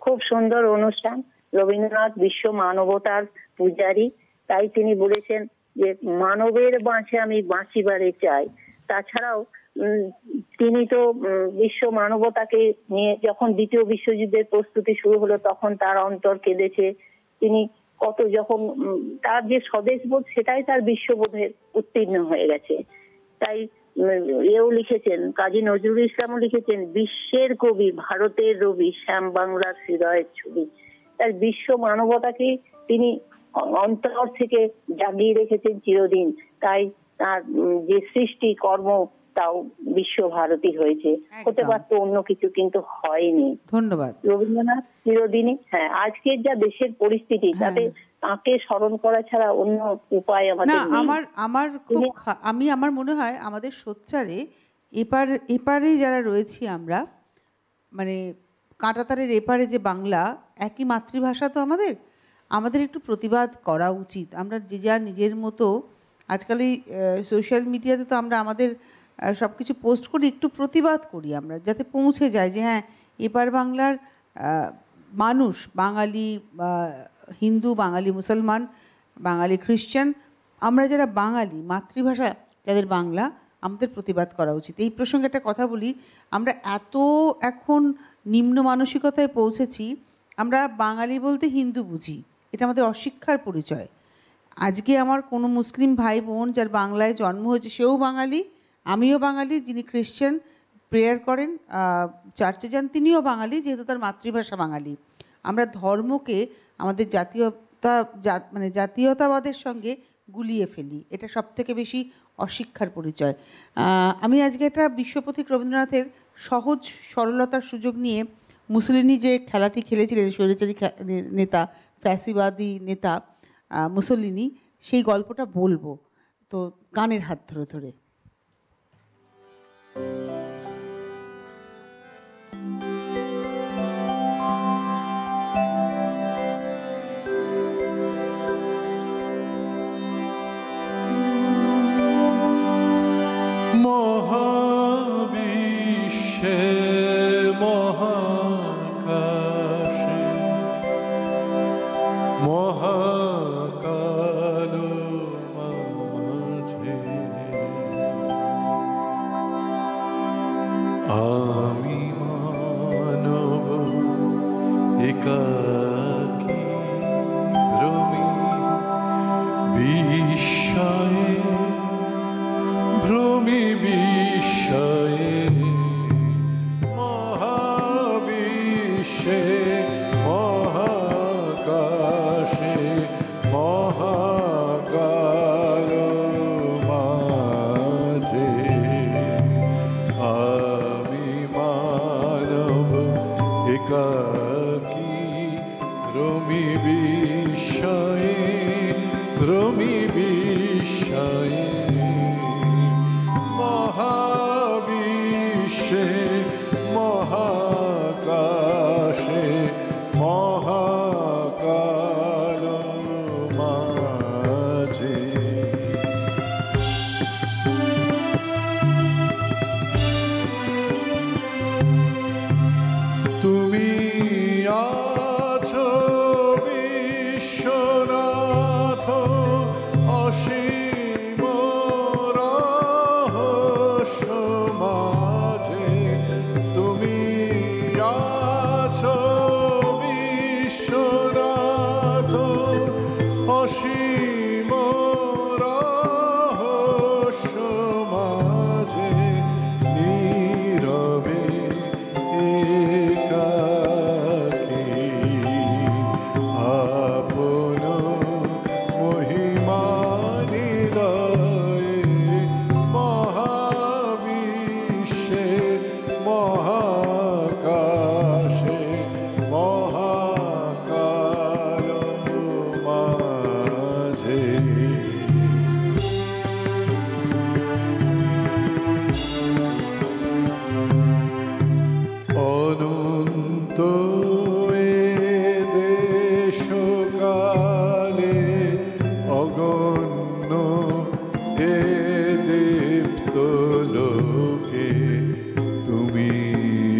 খুব সুন্দর অনুষ্ঠান। রবীন্দ্রনাথ বিশ্ব মানবতার পূজারী, তাই তিনি বলেছেন যে মানবের বাঁচে আমি বাঁচিবারে চাই। তাছাড়াও তিনি তো বিশ্ব মানবতাকে নিয়ে যখন দ্বিতীয় বিশ্বযুদ্ধের প্রস্তুতি শুরু হলো তখন তার অন্তর কেঁদেছে। তিনি কত যখন তার যে স্বদেশবোধ সেটাই তার বিশ্ববোধের উত্তীর্ণ হয়ে গেছে। তাই এও লিখেছেন, কাজী নজরুল ইসলামও লিখেছেন, বিশ্বের কবি ভারতের রবি শ্যাম বাংলার হৃদয়ের ছবি। তার বিশ্ব মানবতাকে তিনি অন্তর থেকে জাগিয়ে রেখেছেন চিরদিন। তাই তার যে সৃষ্টি কর্ম তাও বিশ্বভারতী হয়েছে, হতে পারতো অন্য কিছু, কিন্তু হয়নি। ধন্যবাদ। রবীন্দ্রনাথ চিরদিনই, হ্যাঁ, আজকের যা দেশের পরিস্থিতি তাতে তাকে স্মরণ করা ছাড়া অন্য উপায় আমাদের না। আমার মনে হয় আমাদের সোচ্চারে এপারে যারা রয়েছি আমরা, মানে কাঁটাতারের এপারে যে বাংলা, একই মাতৃভাষা তো আমাদের একটু প্রতিবাদ করা উচিত। আমরা যে যা নিজের মতো আজকাল এই সোশ্যাল মিডিয়াতে তো আমরা আমাদের সব কিছু পোস্ট করি, একটু প্রতিবাদ করি আমরা, যাতে পৌঁছে যায় যে হ্যাঁ, এপার বাংলার মানুষ, বাঙালি হিন্দু, বাঙালি মুসলমান, বাঙালি খ্রিস্টান, আমরা যারা বাঙালি, মাতৃভাষা যাদের বাংলা, আমাদের প্রতিবাদ করা উচিত। এই প্রসঙ্গে একটা কথা বলি, আমরা এত এখন নিম্ন মানসিকতায় পৌঁছেছি, আমরা বাঙালি বলতে হিন্দু বুঝি, এটা আমাদের অশিক্ষার পরিচয়। আজকে আমার কোনো মুসলিম ভাই বোন যার বাংলায় জন্ম হয়েছে সেও বাঙালি, আমিও বাঙালি, যিনি খ্রিশ্চান প্রেয়ার করেন, চার্চে যান, তিনিও বাঙালি, যেহেতু তার মাতৃভাষা বাঙালি। আমরা ধর্মকে আমাদের জাতীয়তাবাদের সঙ্গে গুলিয়ে ফেলি, এটা সবথেকে বেশি অশিক্ষার পরিচয়। আমি আজকে একটা বিশ্বপথিক রবীন্দ্রনাথের সহজ সরলতার সুযোগ নিয়ে মুসলিনি যে খেলাটি খেলেছিলেন স্বৈরাচারী নেতা, ফ্যাসিবাদী নেতা মুসলিনি, সেই গল্পটা বলবো, তো কানের হাত ধরে ধরে। মহাবিশ্বে মহাকাশে মহাকাল মাঝে আমি মানব একাকী ভ্রমি বিস্ময়ে ভ্রমি বিস্ময়ে মহাবিশ্বে মহাকাশে মহাকাল মাঝে আমি মানব একাকী ভ্রমি বিস্ময়ে ভ্রমি বিস্ময়ে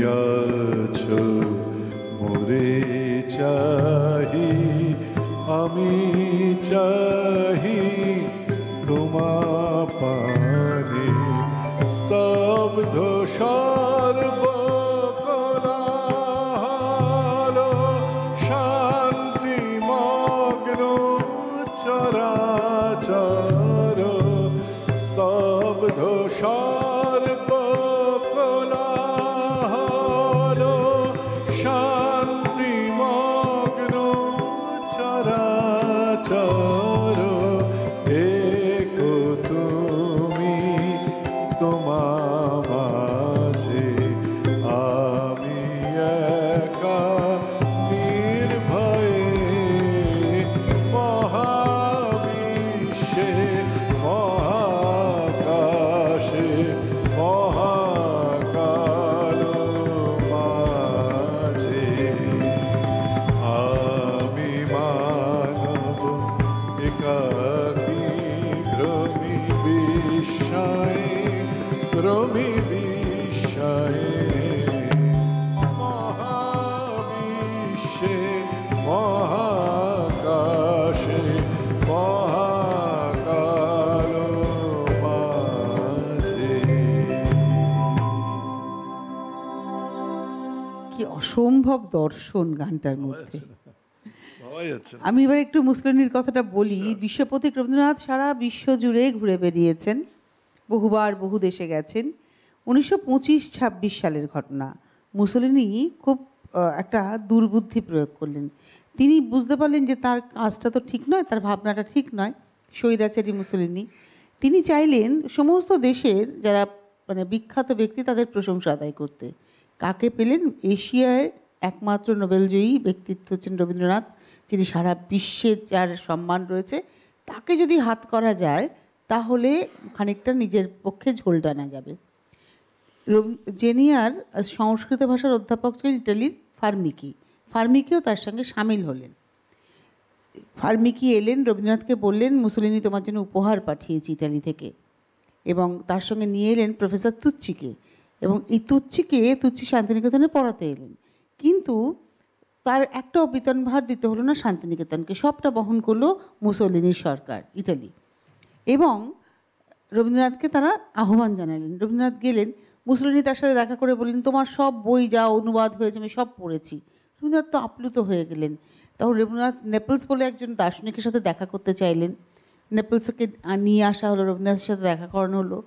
আছো মোরে চাহি আমি চাহি তোমা পানে স্তব্ধ সর্বকলাহল শান্তি মগ্ন চরাচর স্তব্ধ সর্বকলাহল শান্তি মগ্ন চরাচর একো তুমি তোমা মাঝে আমি একা নির্ভয়ে মহাবিশ্বে মহাকাশে মহাকাল মাঝে আমি মানব একাকী ভ্রমি বিষয়ে মহাবিশ্বে মহাকাশে মহাকাল মাঝে। কি অসম্ভব দর্শন গানটার মধ্যে। ভাবাই যাচ্ছে না। আমি এবার একটু মুসলিনীর কথাটা বলি। বিশ্বপথিক রবীন্দ্রনাথ সারা বিশ্ব জুড়ে ঘুরে বেরিয়েছেন, বহুবার বহু দেশে গেছেন। 1925-26 সালের ঘটনা। মুসলিনী খুব একটা দুর্বুদ্ধি প্রয়োগ করলেন। তিনি বুঝতে পারলেন যে তার কাজটা তো ঠিক নয়, তার ভাবনাটা ঠিক নয়, স্বৈরাচারী মুসলিনী। তিনি চাইলেন সমস্ত দেশের যারা মানে বিখ্যাত ব্যক্তি তাদের প্রশংসা আদায় করতে। কাকে পেলেন? এশিয়ায় একমাত্র নোবেলজয়ী ব্যক্তিত্ব হচ্ছেন রবীন্দ্রনাথ, যিনি সারা বিশ্বে যার সম্মান রয়েছে। তাকে যদি হাত করা যায় তাহলে খানিকটা নিজের পক্ষে ঝোল টানা যাবে। জেনিয়ার সংস্কৃত ভাষার অধ্যাপক ছিলেন ইটালির ফার্মিকিও তার সঙ্গে সামিল হলেন। ফার্মিকি এলেন, রবীন্দ্রনাথকে বললেন মুসলিনী তোমার জন্য উপহার পাঠিয়েছি ইটালি থেকে, এবং তার সঙ্গে নিয়ে এলেন প্রফেসর তুচ্চিকে, এবং এই তুচ্চি শান্তিনিকেতনে পড়াতে এলেন। কিন্তু তার একটাও বেতন ভার দিতে হলো না শান্তিনিকেতনকে, সবটা বহন করলো মুসলিনীর সরকার ইটালি। এবং রবীন্দ্রনাথকে তারা আহ্বান জানালেন। রবীন্দ্রনাথ গেলেন, মুসলিনী তার সাথে দেখা করে বললেন তোমার সব বই যা অনুবাদ হয়েছে আমি সব পড়েছি। রবীন্দ্রনাথ তো আপ্লুত হয়ে গেলেন। তখন রবীন্দ্রনাথ নেপলস বলে একজন দার্শনিকের সাথে দেখা করতে চাইলেন। নেপলসকে নিয়ে আসা হলো, রবীন্দ্রনাথের সাথে দেখা করানো হলো।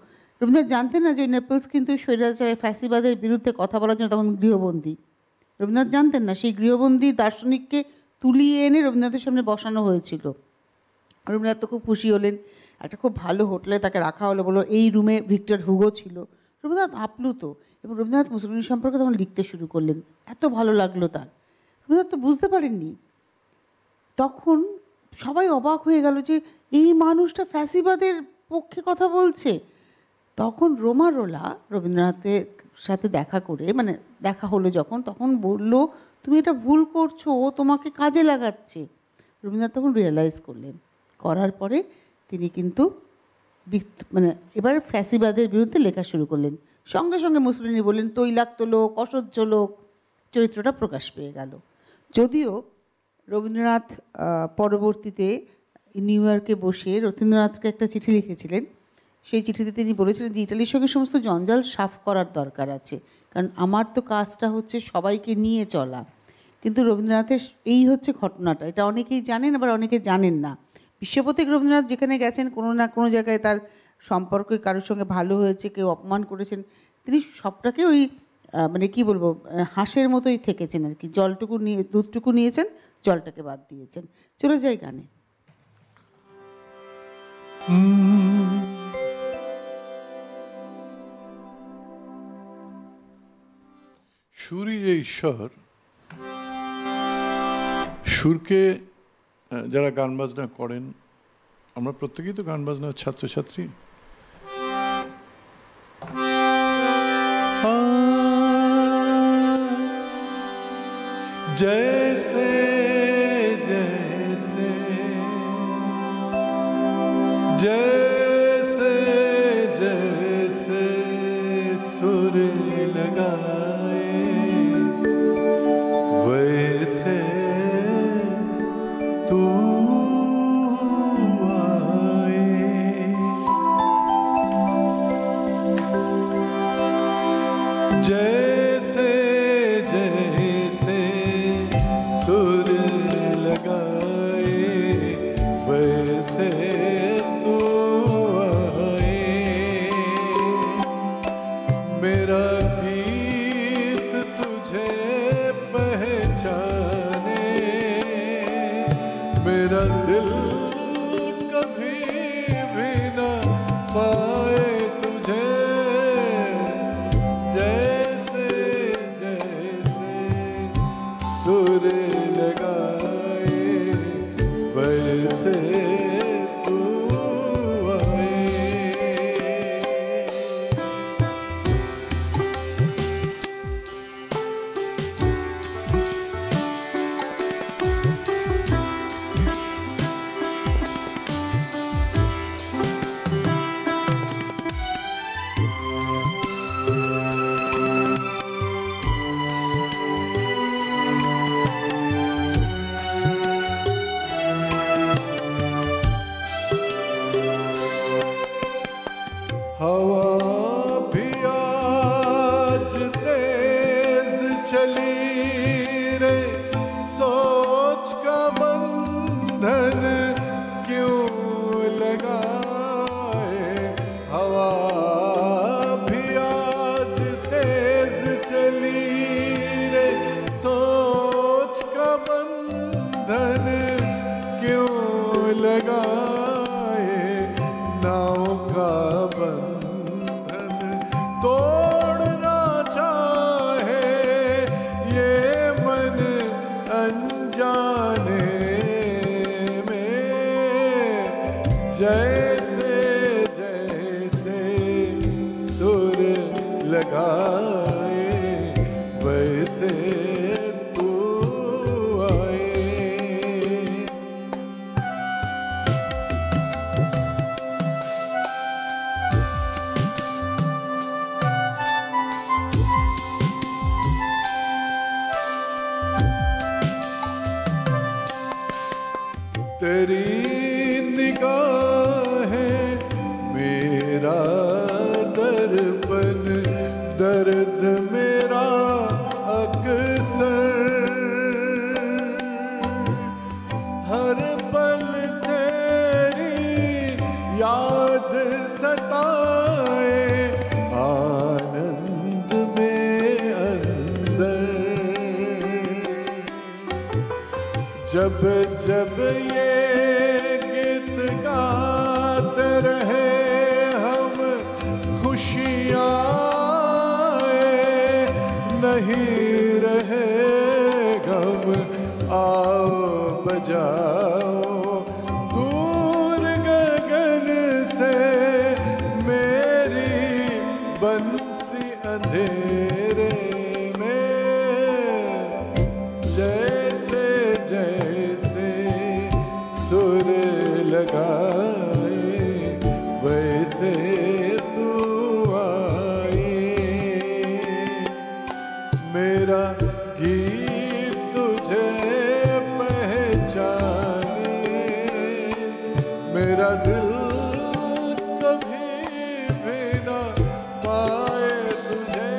রবীন্দ্রনাথ জানতেন না যে নেপলস কিন্তু স্বৈরাচারের ফ্যাসিবাদের বিরুদ্ধে কথা বলার জন্য তখন গৃহবন্দী। রবীন্দ্রনাথ জানতেন না সেই গৃহবন্দী দার্শনিককে তুলিয়ে এনে রবীন্দ্রনাথের সামনে বসানো হয়েছিল। রবীন্দ্রনাথ তো খুব খুশি হলেন। একটা খুব ভালো হোটেলে তাকে রাখা হলো, বলো এই রুমে ভিক্টর হুগো ছিল। রবীন্দ্রনাথ আপ্লুত, এবং রবীন্দ্রনাথ মুসলিনী সম্পর্কে তখন লিখতে শুরু করলেন। এত ভালো লাগলো তার। রবীন্দ্রনাথ তো বুঝতে পারেননি। তখন সবাই অবাক হয়ে গেল যে এই মানুষটা ফ্যাসিবাদের পক্ষে কথা বলছে। তখন রোমারোলা রবীন্দ্রনাথের সাথে দেখা করে, মানে দেখা হলো যখন, তখন বলল তুমি এটা ভুল করছো, ও তোমাকে কাজে লাগাচ্ছে। রবীন্দ্রনাথ তখন রিয়েলাইজ করলেন। করার পরে তিনি কিন্তু মানে এবার ফ্যাসিবাদের বিরুদ্ধে লেখা শুরু করলেন। সঙ্গে সঙ্গে মুসলিনী বললেন তৈলাক্ত লোক, অসহ্য লোক, চরিত্রটা প্রকাশ পেয়ে গেল। যদিও রবীন্দ্রনাথ পরবর্তীতে নিউ ইয়র্কে বসে রবীন্দ্রনাথকে একটা চিঠি লিখেছিলেন। সেই চিঠিতে তিনি বলেছিলেন যে ইটালির সঙ্গে সমস্ত জঞ্জাল সাফ করার দরকার আছে, কারণ আমার তো কাজটা হচ্ছে সবাইকে নিয়ে চলা। কিন্তু রবীন্দ্রনাথের এই হচ্ছে ঘটনাটা, এটা অনেকেই জানেন আবার অনেকে জানেন না। বিশ্বপথিক রবীন্দ্রনাথ যেখানে গেছেন কোনো না কোনো জায়গায় তার সম্পর্কে কারোর সঙ্গে ভালো হয়েছে, কেউ অপমান করেছেন, তিনি সবটাকে ওই মানে কি বলবো হাঁসের মতোই থেকেছেন আর কি। জলটুকু নিয়ে দুধটুকু নিয়েছেন, জলটাকে বাদ দিয়েছেন। চলে যাই গানে। সুরই যে ঈশ্বর, সুরকে যারা গান বাজনা করেন, আমরা প্রত্যেকেই তো গান বাজনার ছাত্রছাত্রী। जैसे जैसे जैसे जैसे सुर लगाए मेरा दिल कभी भी न पाए तुझे, जैसे जैसे सुर लगाए वैसे तू आए। हवा भी आज तेज चली रे, सोच का बंधन क्यों लगाए। हवा भी आज तेज चली रे, सोच का बंधन क्यों लगाए। नाव का बंधन तोड़ना चाहे ये मन अनजाने में, जैसे जैसे सुर लगाए वैसे तू आए। तेरी निगाहें मेरा दर्पण, दर्द मेरा अक्सर, हर पल तेरी याद सताए आनंद में अंदर। जब जब ये गीत गाते रहे हम, खुशियाँ आए नहीं रहे गम। आओ बजाओ दूर गगन से मेरी बंसी अंधेरे में, जैसे जैसे सुर लगाए वैसे तू आए। मेरा गीत तुझे पहचाने, मेरा दिल कभी भी न पाए तुझे,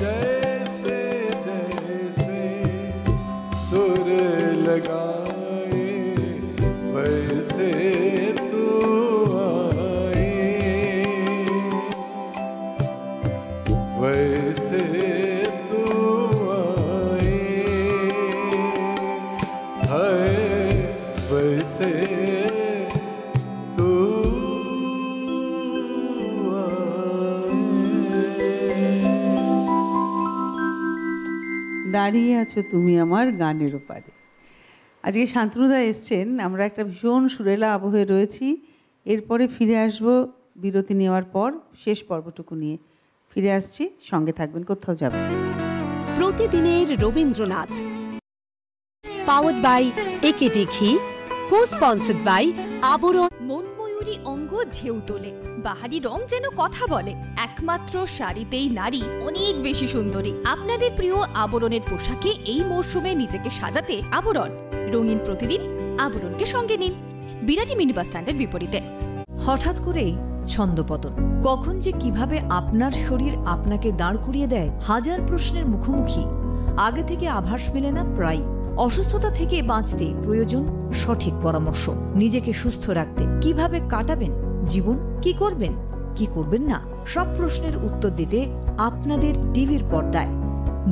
जैसे जैसे सुर लगाए वैसे तू आए, वैसे तू आए, हाय वैसे तू দাঁড়িয়ে আছো তুমি আমার গানের ওপারে। আজকে শান্তনুদা এসছেন, আমরা একটা ভীষণ সুরেলা আবহে রয়েছি। এরপরে ফিরে আসব বিরতি নেওয়ার পর শেষ পর্বটুকু নিয়ে। ফিরে আসছি, সঙ্গে থাকবেন, কোথাও যাবেন। প্রতিদিনের রবীন্দ্রনাথ, পাওয়ার্ড বাই একেডি ঘি, কো স্পন্সর্ড বাই আবরণ। মনময়ূরী অঙ্গ ঢেউ তোলে, বাহারি রং যেন কথা বলে। একমাত্র শাড়িতেই নারী অনেক বেশি সুন্দরী। আপনাদের প্রিয় আবরণের পোশাকে এই মরশুমে নিজেকে সাজাতে আবরণ। রঙিন প্রতিদিন আবরণকে সঙ্গে নিন, বিরাটি মিনি বাস স্ট্যান্ডের বিপরীতে। হঠাৎ করেই ছন্দপতন, কখন যে কিভাবে আপনার শরীর আপনাকে দাঁড় করিয়ে দেয় হাজার প্রশ্নের মুখোমুখি। আগে থেকে আভাস মেলে না প্রায়। অসুস্থতা থেকে বাঁচতে প্রয়োজন সঠিক পরামর্শ। নিজেকে সুস্থ রাখতে কিভাবে কাটাবেন জীবন, কি করবেন কি করবেন না, সব প্রশ্নের উত্তর দিতে আপনাদের টিভির পর্দায়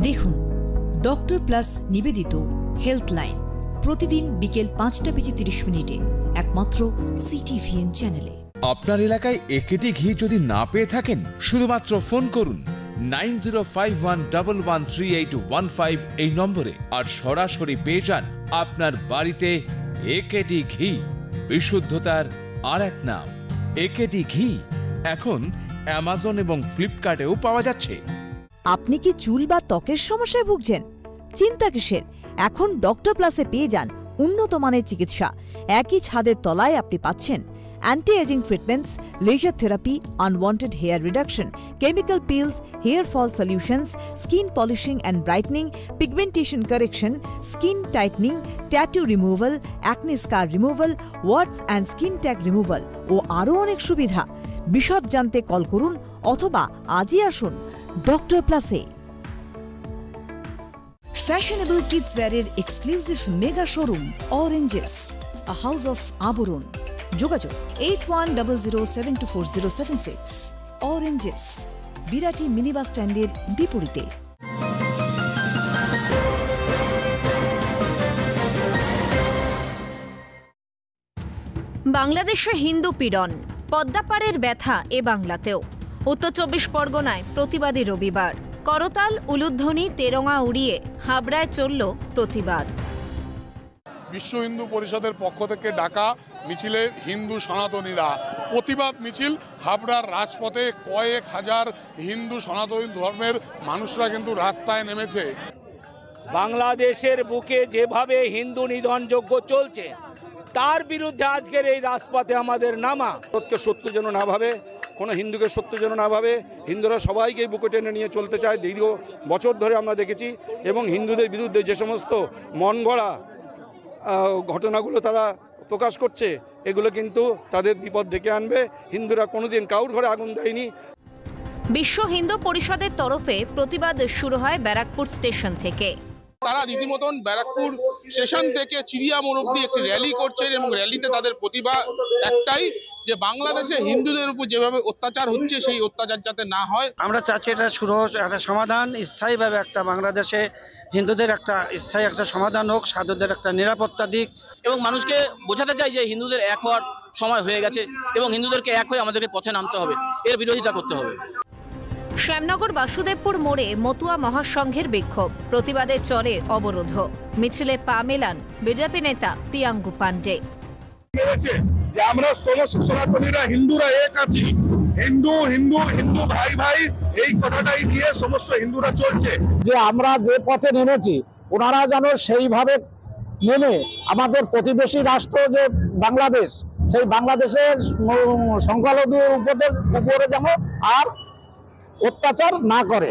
দেখুন ডক্টর প্লাস নিবেদিত হেলথ লাইন। প্রতিদিন বিকেল 5:30 একমাত্র CTVN চ্যানেলে। আপনার এলাকায় একেডি ঘি যদি না পেয়ে থাকেন, শুধুমাত্র ফোন করুন 9051113815 এই নম্বরে, আর সরাসরি পেয়ে যান আপনার বাড়িতে একেডি ঘি, বিশুদ্ধতার আর এক নাম। একেডি ঘি এখন অ্যামাজন এবং ফ্লিপকার্টেও পাওয়া যাচ্ছে। আপনি কি চুল বা ত্বকের সমস্যায় ভুগছেন? চিন্তা কিসের, এখন ডক্টর প্লাসে পেয়ে যান উন্নত মানের চিকিৎসা। একই ছাদের তলায় আপনি পাচ্ছেন anti ageing treatments, laser therapy, unwanted hair reduction, chemical peels, hair fall solutions, skin polishing and brightening, pigmentation correction, skin tightening, tattoo removal, acne scar removal, warts and skin tag removal ও আরও অনেক সুবিধা। বিশদ জানতে কল করুন অথবা আজই আসুন ডক্টর প্লাসে। ফ্যাশনেবল কিডস ওয়্যারের exclusive mega showroom oranges, a house of Abaran. যোগাযোগ 8100724076। অরেঞ্জেস, বিরাটি মিনি বাস স্ট্যান্ডের বিপরীতে। বাংলাদেশে হিন্দু পীড়ন, পদ্মাপাড়ের ব্যথা এ বাংলাতেও। উত্তর 24 পরগনায় প্রতিবাদী রবিবার, করতাল, উলুধ্বনি, তেরঙা উড়িয়ে হাবড়ায় চলল প্রতিবাদ। বিশ্ব হিন্দু পরিষদের পক্ষ থেকে ডাকা মিছিলে হিন্দু সনাতনীরা প্রতিবাদ মিছিল। হাবড়ার রাজপথে কয়েক হাজার হিন্দু সনাতনী ধর্মের মানুষরা কিন্তু রাস্তায় নেমেছে। বাংলাদেশের বুকে যেভাবে হিন্দু নিধনযজ্ঞ চলছে, তার বিরুদ্ধে আজকের এই রাজপথে আমাদের নামা। সত্যকে শত্রু যেন না ভাবে, কোনো হিন্দুকে শত্রু যেন না ভাবে, হিন্দুরা সবাইকে বুকে টেনে নিয়ে চলতে চায়। দীর্ঘ বছর ধরে আমরা দেখেছি, এবং হিন্দুদের বিরুদ্ধে যে সমস্ত মন গড়া ঘটনাগুলো তারা প্রকাশ করছে, এগুলো কিন্তু তাদের বিপদ ডেকে আনবে। হিন্দুরা কোনোদিন কাউর ঘরে আগুন দেয়নি। বিশ্ব হিন্দু পরিষদের তরফে প্রতিবাদ শুরু হয় ব্যারাকপুর স্টেশন থেকে। তারা রীতিমতন ব্যারাকপুর স্টেশন থেকে চিড়িয়া মোড় অব্দি একটি র্যালি করছেন, এবং র্যালিতে তাদের প্রতিবাদ একটাই, যে বাংলাদেশে হিন্দুদের উপর যেভাবে অত্যাচার হচ্ছে, সেই অত্যাচার যাতে না হয়। আমরা চাচ্ছি এটা শুরু একটা সমাধান, স্থায়ীভাবে একটা বাংলাদেশে হিন্দুদের একটা স্থায়ী একটা সমাধান হোক, সাধুদের একটা নিরাপত্তা দিক, এবং মানুষকে বোঝাতে চাই যে হিন্দুদের এক হওয়ার সময় হয়ে গেছে, এবং হিন্দুদেরকে এক হয়ে আমাদেরকে পথে নামতে হবে, এর বিরোধিতা করতে হবে। শ্যামনগর বাসুদেবপুর মোড়ে মতুয়া মহাসংঘের বিক্ষোভ, প্রতিবাদে চলে অবরোধ। মিছিলে পা মেলান বিজেপি নেতা প্রিয়াঙ্কু পান্ডে। যে আমরা সমস্ত সনাতনীরা হিন্দুরা এক আছি, হিন্দু হিন্দু হিন্দু ভাই ভাই, এই কথাটাই দিয়ে সমস্ত হিন্দুরা চলছে। যে আমরা যে পথে নেমেছি, ওনারা যেন সেইভাবে নেমে আমাদের প্রতিবেশী রাষ্ট্র যে বাংলাদেশ, সেই বাংলাদেশের সংখ্যালঘুদের উপরে যেন আর অত্যাচার না করে।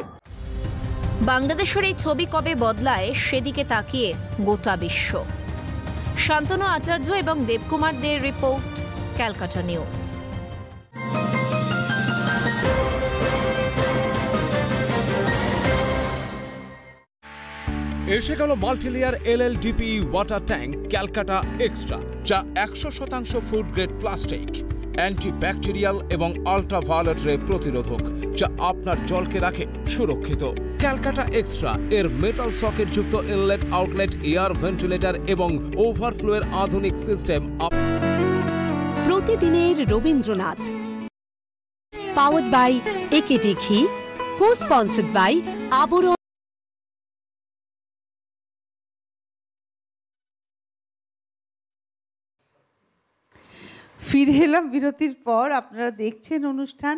বাংলাদেশের এই ছবি কবে বদলায়, সেদিকে তাকিয়ে গোটা বিশ্ব। শান্তনু আচার্য এবং দেবকুমার দের রিপোর্ট, ক্যালকাটা নিউজ। এসে গেল multilayer LLDP water tank Calcutta extra, যা 100% ফুড গ্রেড প্লাস্টিক, অ্যান্টিব্যাকটেরিয়াল এবং আল্ট্রাভায়োলেট রে প্রতিরোধক, যা আপনার জলকে রাখে সুরক্ষিত। ক্যালকাটা এক্সট্রা এর মেটাল সকেট যুক্ত ইনলেট আউটলেট, এয়ার ভেন্টিলেটর এবং ওভারফ্লোয়ের আধুনিক সিস্টেম। প্রতিদিনের রবীন্দ্রনাথ, পাওয়ার্ড বাই একেডি ঘি, কো স্পন্সর্ড বাই আবরণ। ফিরে এলাম বিরতির পর। আপনারা দেখছেন অনুষ্ঠান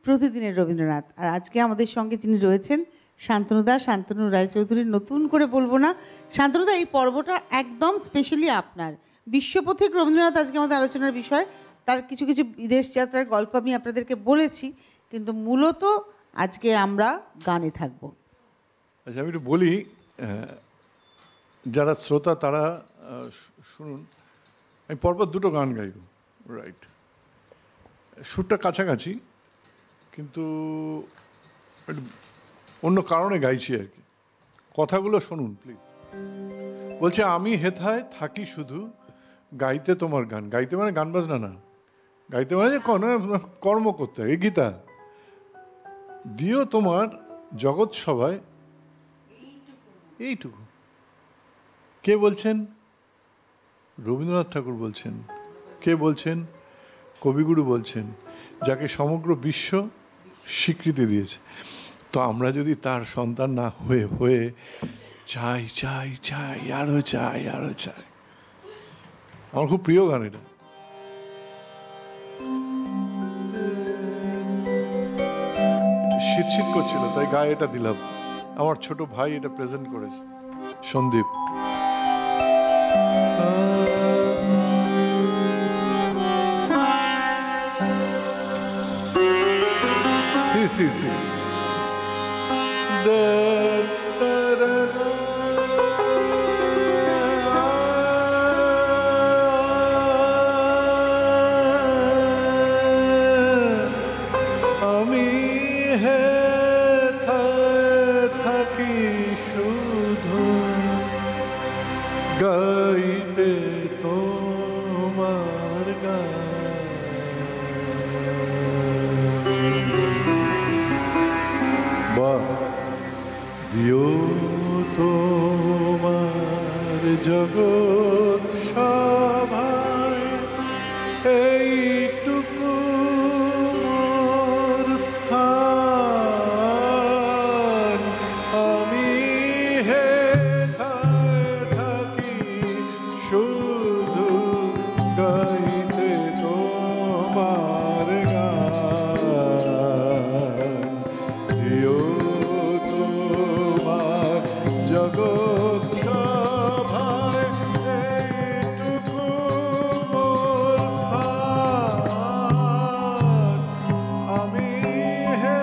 প্রতিদিনের রবীন্দ্রনাথ, আর আজকে আমাদের সঙ্গে যিনি রয়েছেন শান্তনুদা, শান্তনু রায়চৌধুরী। নতুন করে বলবো না, শান্তনুদা এই পর্বটা একদম স্পেশালি আপনার। বিশ্বপথিক রবীন্দ্রনাথ আজকে আমাদের আলোচনার বিষয়। তার কিছু কিছু বিদেশ যাত্রার গল্প আমি আপনাদেরকে বলেছি, কিন্তু মূলত আজকে আমরা গানে থাকবো। আচ্ছা, আমি একটু বলি, যারা শ্রোতা তারা শুনুন। আমি পরপর দুটো গান গাইব, রাইট? সুরটা কাছাকাছি, কিন্তু একটু অন্য কারণে গাইছি আর কি। কথাগুলো শুনুন প্লিজ। বলছে, আমি হেথায় থাকি শুধু গাইতে তোমার গান। গাইতে মানে গান বাজনা না, গাইতে মানে কর্ম করতে হয়। গীতা দিও তোমার জগৎ সভায় এইটুকু। কে বলছেন? রবীন্দ্রনাথ ঠাকুর বলছেন, কে বলছেন? কবিগুরু বলছেন, যাকে সমগ্র বিশ্ব স্বীকৃতি দিয়েছে। তো আমরা যদি তার সন্তান না হয়ে হয়ে চাই চাই চাই আরো চাই আরো চাই। আমার খুব প্রিয় গান এটা। শীত শীত করছিল তাই গায়ে এটা দিলাম। আমার ছোট ভাই এটা প্রেজেন্ট করেছে, সন্দীপ। সি সি সি আমি হে থাকি শুধু গাইতে তোমার গান। বাহ, দিও তোমার জগৎ সভায় এইটুকু মোর স্থান। আমি হে থাকি শুধু গাইতে তোমার গান। দিও তোমার জগৎ সভায় এইটুকু মোর স্থান। আমি হে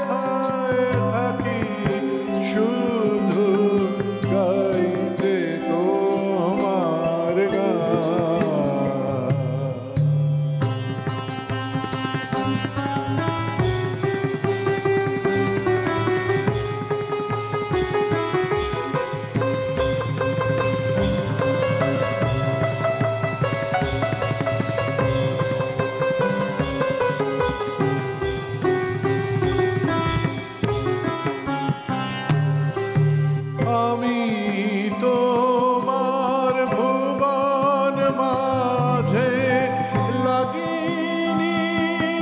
থাকি শুধু গাইতে তোমার গান। আমি তোমার ভুবন মাঝে লাগিনি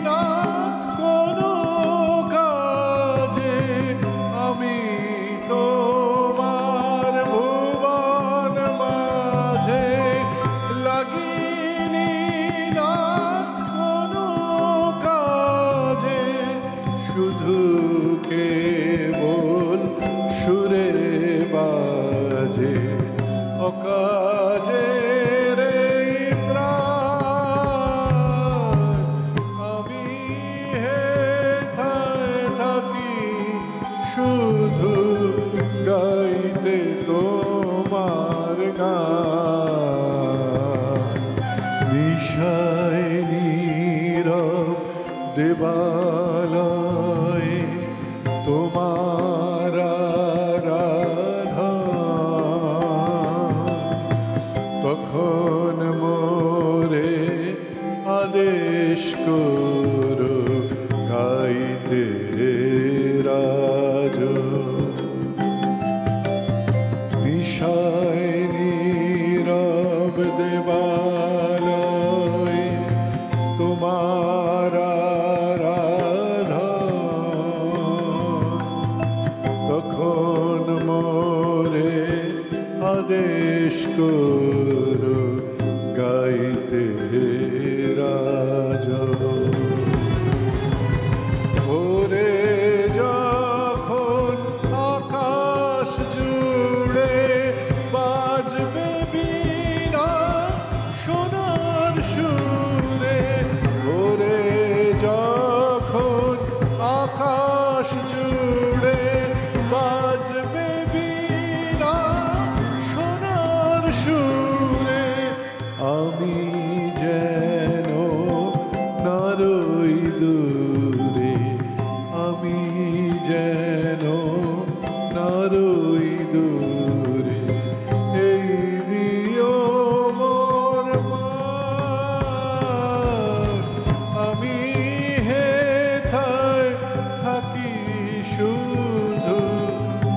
নাথ কোনো কাজে। আমি তোমার ভুবন মাঝে লাগিনি নাথ কোনো কাজে। শুধু কেবল সুরে বাজে অকাজে রে প্রাণ। আমি হে থাকি শুধু গাইতে তোমার গান। নিশায় নীরব দেবালয়ে তোমার তখন মোরে আদেশ করো গাইতে রাজ। নিশায় নীরব দেবালয়ে তোমার তখন মোরে আদেশ করো গাইতে রাজ। ভোরে যখন আকাশ জুড়ে বাজবে বীণা সোনার সুরে। ভোরে যখন আকাশ জুড়ে বাজবে বীণা সোনার সুরে। আমি যেন নারই দূরে, আমি যেন নারই দূরে। এই দিও মোর মান। আমি হে থাকি শুধু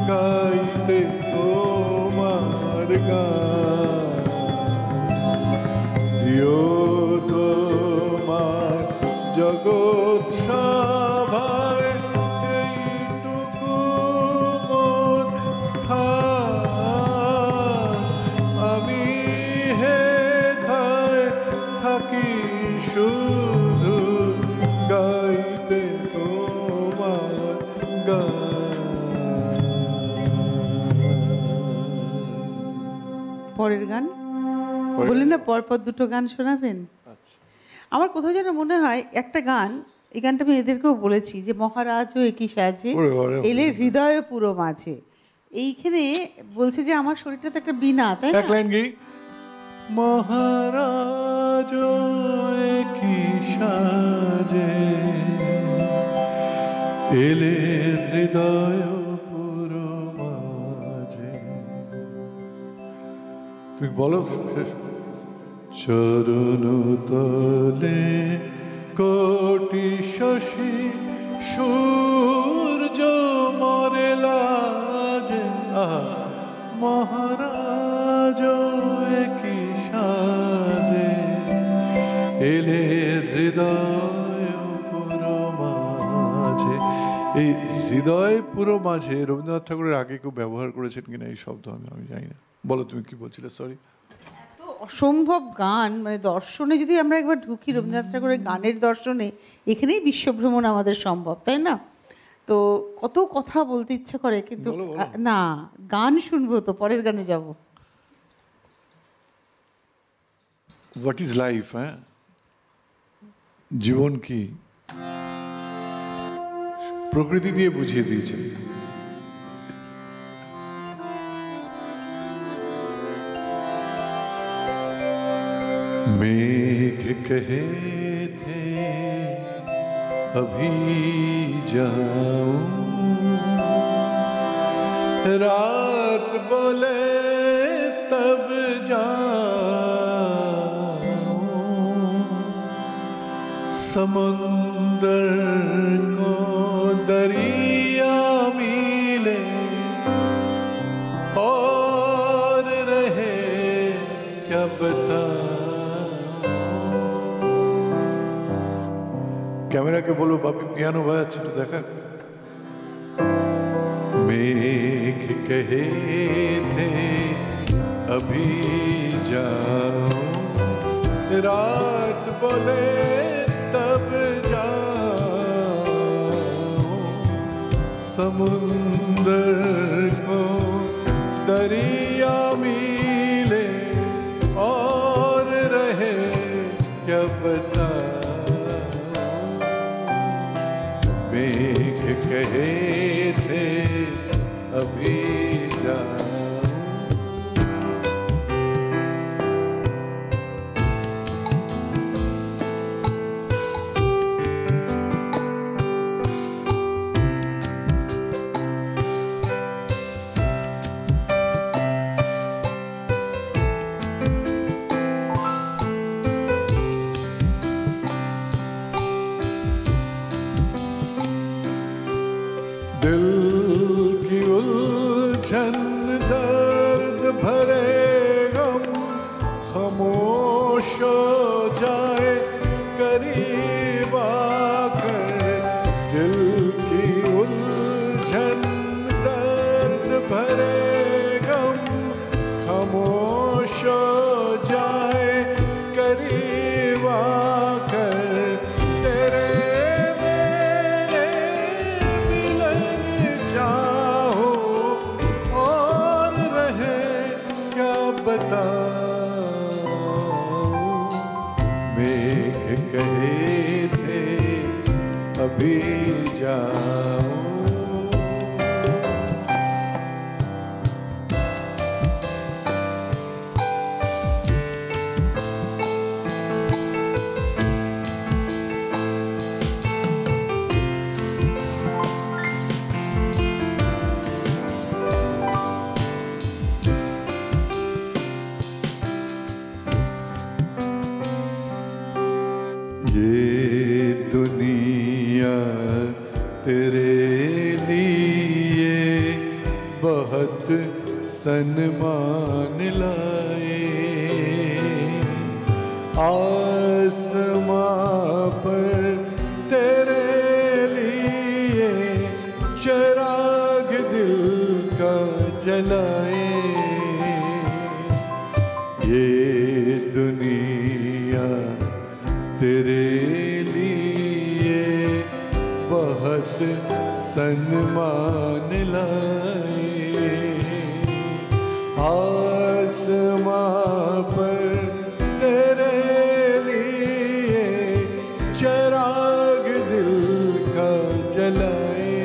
গাইতে তোমার গান। প্রিয়তমার জগৎ সভায় এইটুকু মোর স্থান, আমি হেথায় থাকি শুধু গাইতে তোমার গান। পরের গান বললেন না, পরপর দুটো গান শোনাবেন। আমার কোথাও যেন মনে হয় একটা গান, এই গানটা আমি এদেরকেও বলেছি যে মহারাজও একই সাজে এলে হৃদয় পুরো মাঝে। এইখানে বলছে যে আমার শরীরটা তো একটা বীণা, তাই না? এক লাইন গেই, মহারাজও একই সাজে এলে হৃদয় পুরো মাঝে। তুমি বলো শেষ। চরণ তলে কোটি শশী সূর্য মরে লাজে, মহারাজ একই সাজে এলে হৃদয় পুরো মাঝে। এই হৃদয় পুরো মাঝে রবীন্দ্রনাথ ঠাকুরের আগে কেউ ব্যবহার করেছেন কিনা এই শব্দ আমি জানি না। বলো তুমি কি বলছিলে? সরি। অসম্ভব গান, মানে দর্শনে যদি আমরা একবার ঢুকি রবীন্দ্রনাথ ঠাকুরের গানের দর্শনে, এখানেই বিশ্বভ্রমণ আমাদের সম্ভব, তাই না? তো কত কথা বলতে ইচ্ছা করে, কিন্তু না, গান শুনবো তো, পরের গানে যাব। What is life? হ্যাঁ, জীবন কি প্রকৃতি দিয়ে বুঝিয়ে দিয়েছে। मेघ कहे थे अभी जाऊं, रात बोले तब जाऊं, समुंदर को दरिया मिले और रहे क्या बता। कैमरा के बोलो बापी पियानो बाजा तो देखा। मेघ कहे थे अभी जाऊं, रात बोले तब जाऊं, समुंदर को दरिया मिले और रहे क्या बता। मेघ कहे थे अभी जाऊं। दिल की उलझन दर्द भरे गम खामोश हो जाए करीब आकर। दिल की उलझन दर्द भरे गम खामोश हो जाए करीब आकर। तेरे मेघ कहे थे अभी जाऊं। ये दुनिया तेरे लिए बहुत सन्मान लाए, आसमां पर तेरे लिए चिराग दिल का जलाए, ये दुनिया तेरे लिए बहुत सन्मान लाए। आसमां पर तेरे लिए चिराग दिल का जलाए,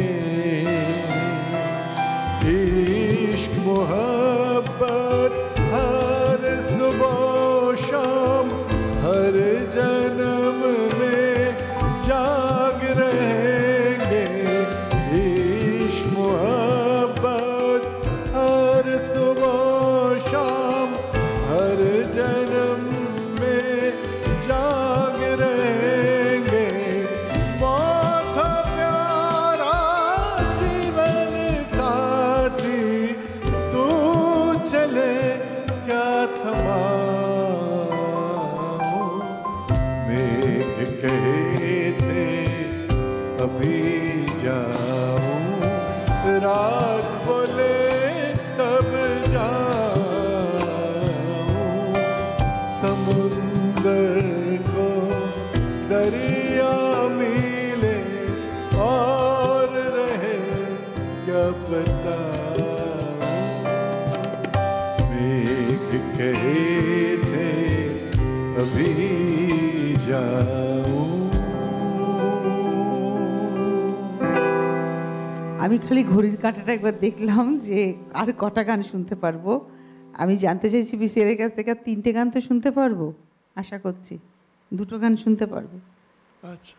इश्क मोहब्बत हर सुबह शाम हर जन्म में जाग रहेंगे। इश्क मोहब्बत हर सुबह शाम हर जन्म में जाग रहेंगे। बहुत प्यारा जीवन साथी तू चले क्या थमा, मेघ कहे थे अभी जाऊं, रात बोले तब जाऊं। समुंदर को दरिया मिले और रहे क्या पता, मेघ कहे थे अभी जाऊं। আমি খালি ঘড়ির কাঁটাটা একবার দেখলাম যে আর কটা গান শুনতে পারবো। আমি জানতে চাইছি বিসিআরের কাছ থেকে 3টে গান তো শুনতে পারবো আশা করছি, 2টো গান শুনতে পারবো। আচ্ছা,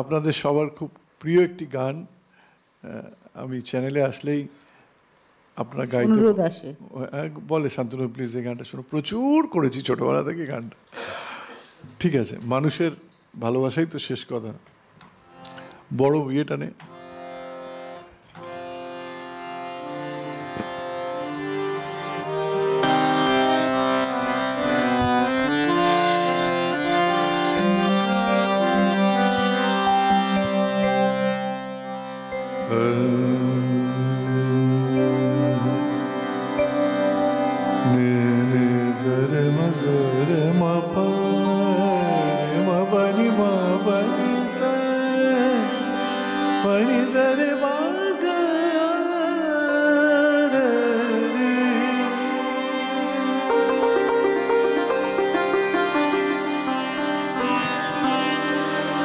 আপনাদের সবার খুব প্রিয় একটি গান আমি চ্যানেলে আসলেই আপনারা গাইতে অনুরোধ আসে, বলে শান্তনু প্লিজ এই গানটা শোনো। প্রচুর করেছি ছোটবেলা থেকে গানটা। ঠিক আছে, মানুষের ভালোবাসাই তো শেষ কথা। বড় বিয়েটা নে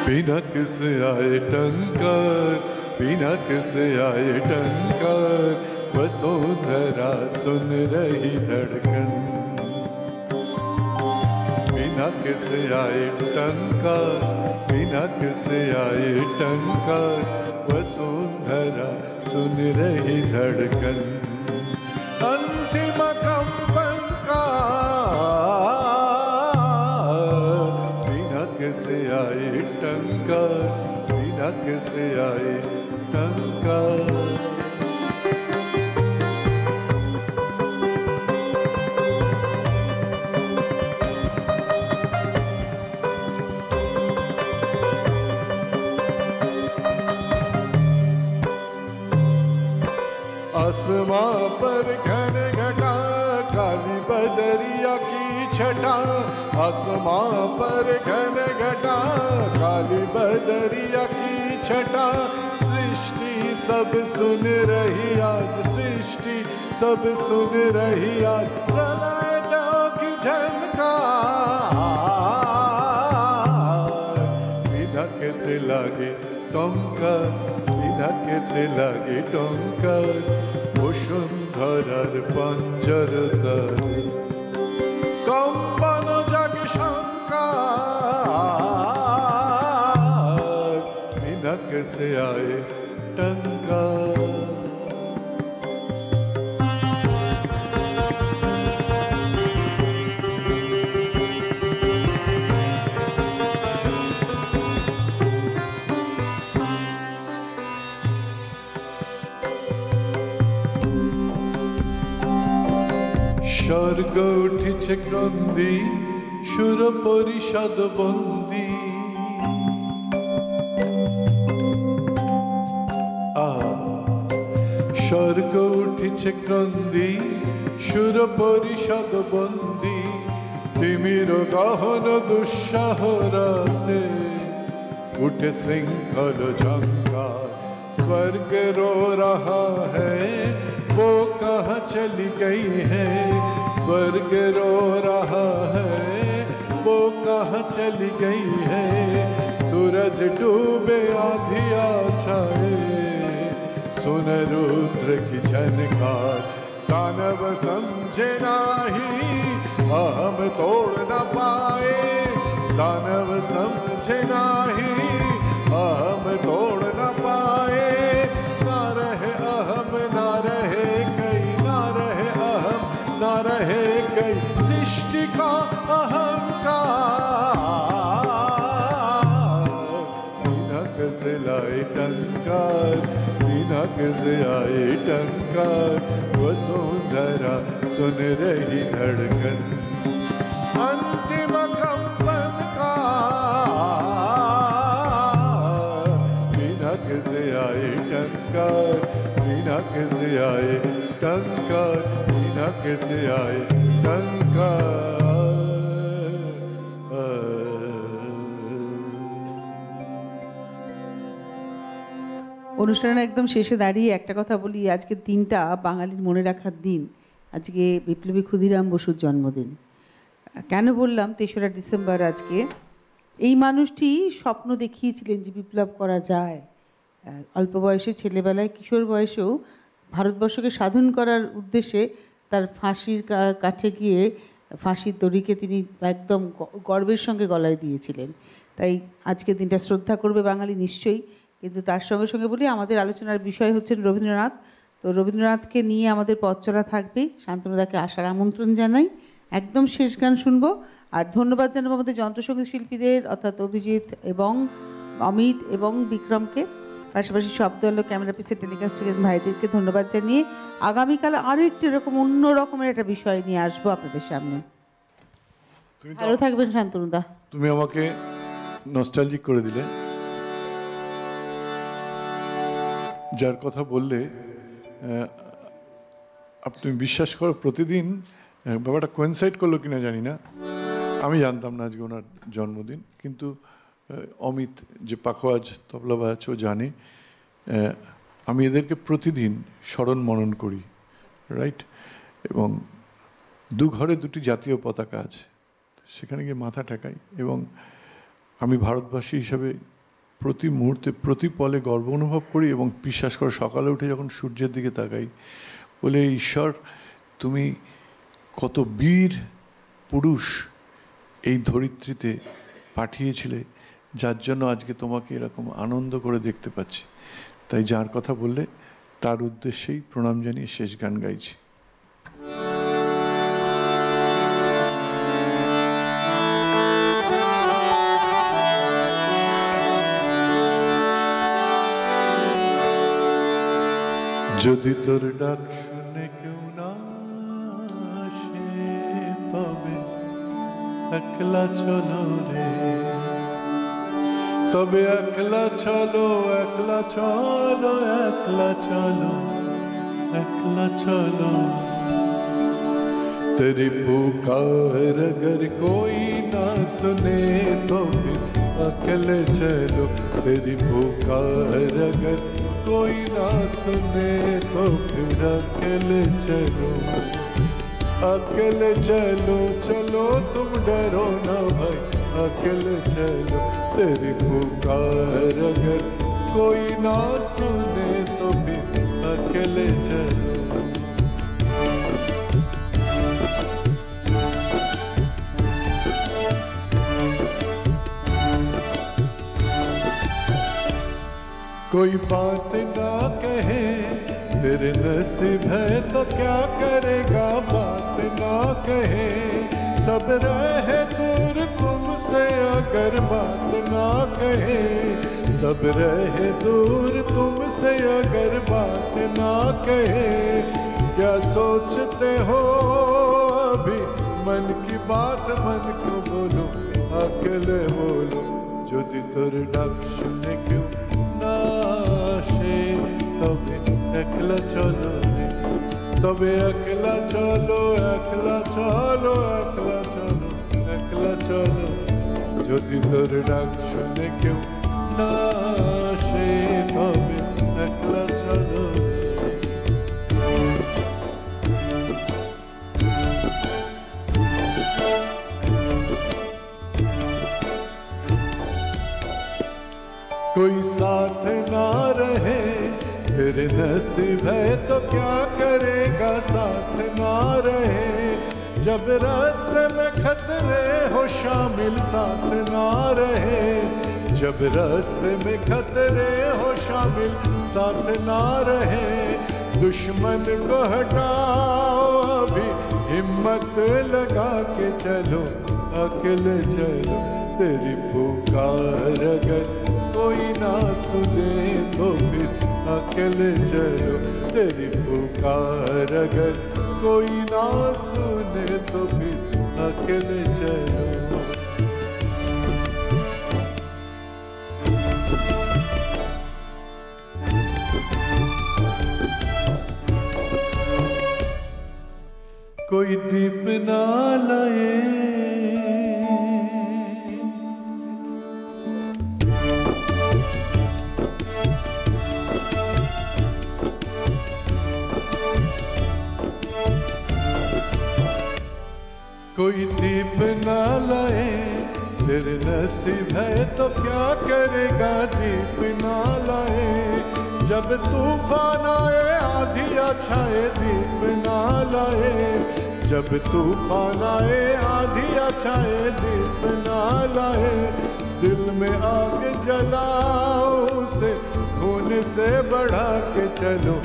बिना किसे आए टंकर, बिना किसे आए टंकर, वसुंधरा सुन रही धड़कन। बिना किसे आए टंकर, बिना किसे आए टंकर, वसुंधरा सुन रही धड़कन। अंतिम कंपन का बिना किसे आए टंकर, बिना किसे आए टंकर। आसमां पर घन घटा काली बदरिया की छटा, आसमां पर घन घटा काली बदरिया की छटा। सृष्टि सब सुन रही आज, सृष्टि सब सुन रही आज, प्रलय की झनकार। बिना कहते लागे टंका, बिना कहते लागे टंका, বসুন্ধরার পঞ্জর তলে কম্পন জাগে শঙ্কার। বিনা कैसे आए टंका। স্বর্গ উঠিছে ক্রন্দি, সুর পরিষদ বন্দী স্বর্গ উঠিছে ক্রন্দী সুর পরিষদ বন্দী তিমির গহন দুঃসহ রাতে उठे श्रृंखल झंकार स्वर्ग रो रहा है वो कहाँ चली गई है स्वर्ग रो रहा है वो कहाँ चली गई है सूरज डूबे आधिया छाए सुन रुद्र की झनकार दानव समझे नाही हम तोड़ न पाए दानव समझे नाही हम तोड़ न पाए ना रहे अहम ना रहे कई ना रहे अहम ना रहे कई सृष्टि का अहंकार दिनक से लाए टंकार दिनक से आए टंकार वसुंधरा सुन रही धड़कन अंतिम कंपन का दिनक से आए टंकार दिनक से आए टंकार दिनक से आए टंकार অনুষ্ঠানের একদম শেষে দাঁড়িয়ে একটা কথা বলি, আজকের দিনটা বাঙালির মনে রাখার দিন। আজকে বিপ্লবী ক্ষুদিরাম বসুর জন্মদিন। কেন বললাম ৩রা ডিসেম্বর আজকে? এই মানুষটি স্বপ্ন দেখিয়েছিলেন যে বিপ্লব করা যায়। অল্প বয়সে, ছেলেবেলায়, কিশোর বয়সেও ভারতবর্ষকে স্বাধীন করার উদ্দেশ্যে তার ফাঁসির কাঠে গিয়ে ফাঁসির দড়িকে তিনি একদম গর্বের সঙ্গে গলায় দিয়েছিলেন। তাই আজকের দিনটা শ্রদ্ধা করবে বাঙালি নিশ্চয়ই, কিন্তু তার সঙ্গে সঙ্গে বলি আমাদের আলোচনার বিষয় হচ্ছেন রবীন্দ্রনাথ। তো রবীন্দ্রনাথকে নিয়ে আমাদের পথ চলা থাকবে। শান্তনুদাকে আসার আমন্ত্রণ জানাই। একদম শেষ গান শুনবো। আর ধন্যবাদ জানাবো আমাদের যন্ত্রসঙ্গীত শিল্পীদের, অর্থাৎ অভিজিৎ এবং অমিত এবং বিক্রমকে, পাশাপাশি শব্দ হলো ক্যামেরা পিসের টেলিকাস্টিংয়ের ভাইদেরকে ধন্যবাদ জানিয়ে আগামীকাল আরও একটু এরকম অন্য রকমের একটা বিষয় নিয়ে আসবো আপনাদের সামনে। ভালো থাকবেন শান্তনুদা। তুমি আমাকে নস্টালজিক করে দিলে। যার কথা বললে আপনি বিশ্বাস করো প্রতিদিন ব্যাপারটা কোয়েনসাইড করলো কিনা জানি না, আমি জানতাম না আজকে ওনার জন্মদিন, কিন্তু অমিত যে পাখোয়াজ তবলা বাজাচ্ছে ও জানে। আমি এদেরকে প্রতিদিন স্মরণ মনন করি, রাইট? এবং দু ঘরে দুটি জাতীয় পতাকা আছে, সেখানে গিয়ে মাথা ঠেকাই। এবং আমি ভারতবাসী হিসাবে প্রতি মুহূর্তে প্রতি পলে গর্ব অনুভব করি। এবং বিশ্বাস করো সকালে উঠে যখন সূর্যের দিকে তাকাই, বলে ঈশ্বর তুমি কত বীর পুরুষ এই ধরিত্রীতে পাঠিয়েছিলে, যার জন্য আজকে তোমাকে এরকম আনন্দ করে দেখতে পাচ্ছি। তাই যার কথা বললে তার উদ্দেশ্যেই প্রণাম জানিয়ে শেষ গান গাইছি। যদি তোর ডাক শুনে কেউ না আসে, তবে একলা চলো রে, তবে একলা চলো, একলা চলো, একলা চলো, একলা চলো। तेरी पुकार अगर कोई ना सुने तो फिर अकेले चलो, तेरी पुकार अगर कोई ना सुने तो फिर अकेले चलो, अकेले चलो, चलो तुम डरो ना भाई, अकेले चलो। तेरी पुकार अगर कोई ना सुने तो फिर अकेले चलो। कोई बात ना कहे तेरे नसीब है तो क्या करेगा, बात ना कहे सब रहे दूर तुमसे, अगर बात ना कहे सब रहे दूर तुमसे, अगर बात ना कहे। क्या सोचते हो अभी मन की बात मन को बोलो अकेले बोलो যদি তোর ডাক শুনে কেউ না আসে তবে একলা চলো রে তবে একলা চলো একলা চলো একলা চলো একলা চলো যদি তোর ডাক শুনে কেউ না আসে তবে একলা চলো कोई साथ ना रहे तेरे नसीब है तो क्या करेगा साथ ना रहे जब रास्ते में खतरे हो शामिल साथ ना रहे जब रास्ते में खतरे हो शामिल साथ ना रहे दुश्मन को हटाओ अभी हिम्मत लगा के चलो अकेले चलो तेरी पुकार अगर कोई ना सुने तो फिर अकेले चलो तेरी पुकार अगर कोई ना सुने तो फिर अकेले चलो कोई दीप ना लाए कोई दीप ना लाए तेरे नसीब है तो क्या करेगा दीप ना लाए जब तूफान आए आंधियाँ छाए दीप ना लाए जब तूफान आए आंधियाँ छाए दीप ना लाए दिल में आग जलाओ उसे खून से बढ़ा के चलो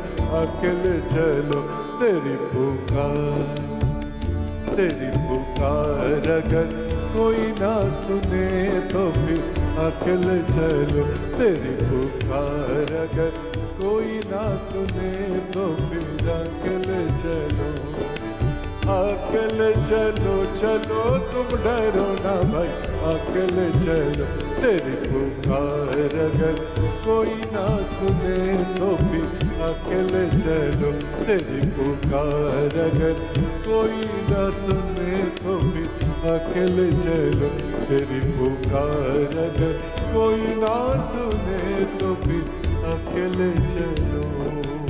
अकेले चलो तेरी पुकार अगर कोई ना सुने तो फिर अकेले चलो तेरी पुकार अगर कोई ना सुने तो फिर अकेले चलो चलो तुम डरो ना भाई अकेले चलो तेरी पुकार अगर कोई ना सुने तो फिर अकेले चलो तेरी पुकार अगर कोई ना सुने तो फिर अकेले चलो तेरी पुकार अगर कोई ना सुने तो फिर अकेले चलो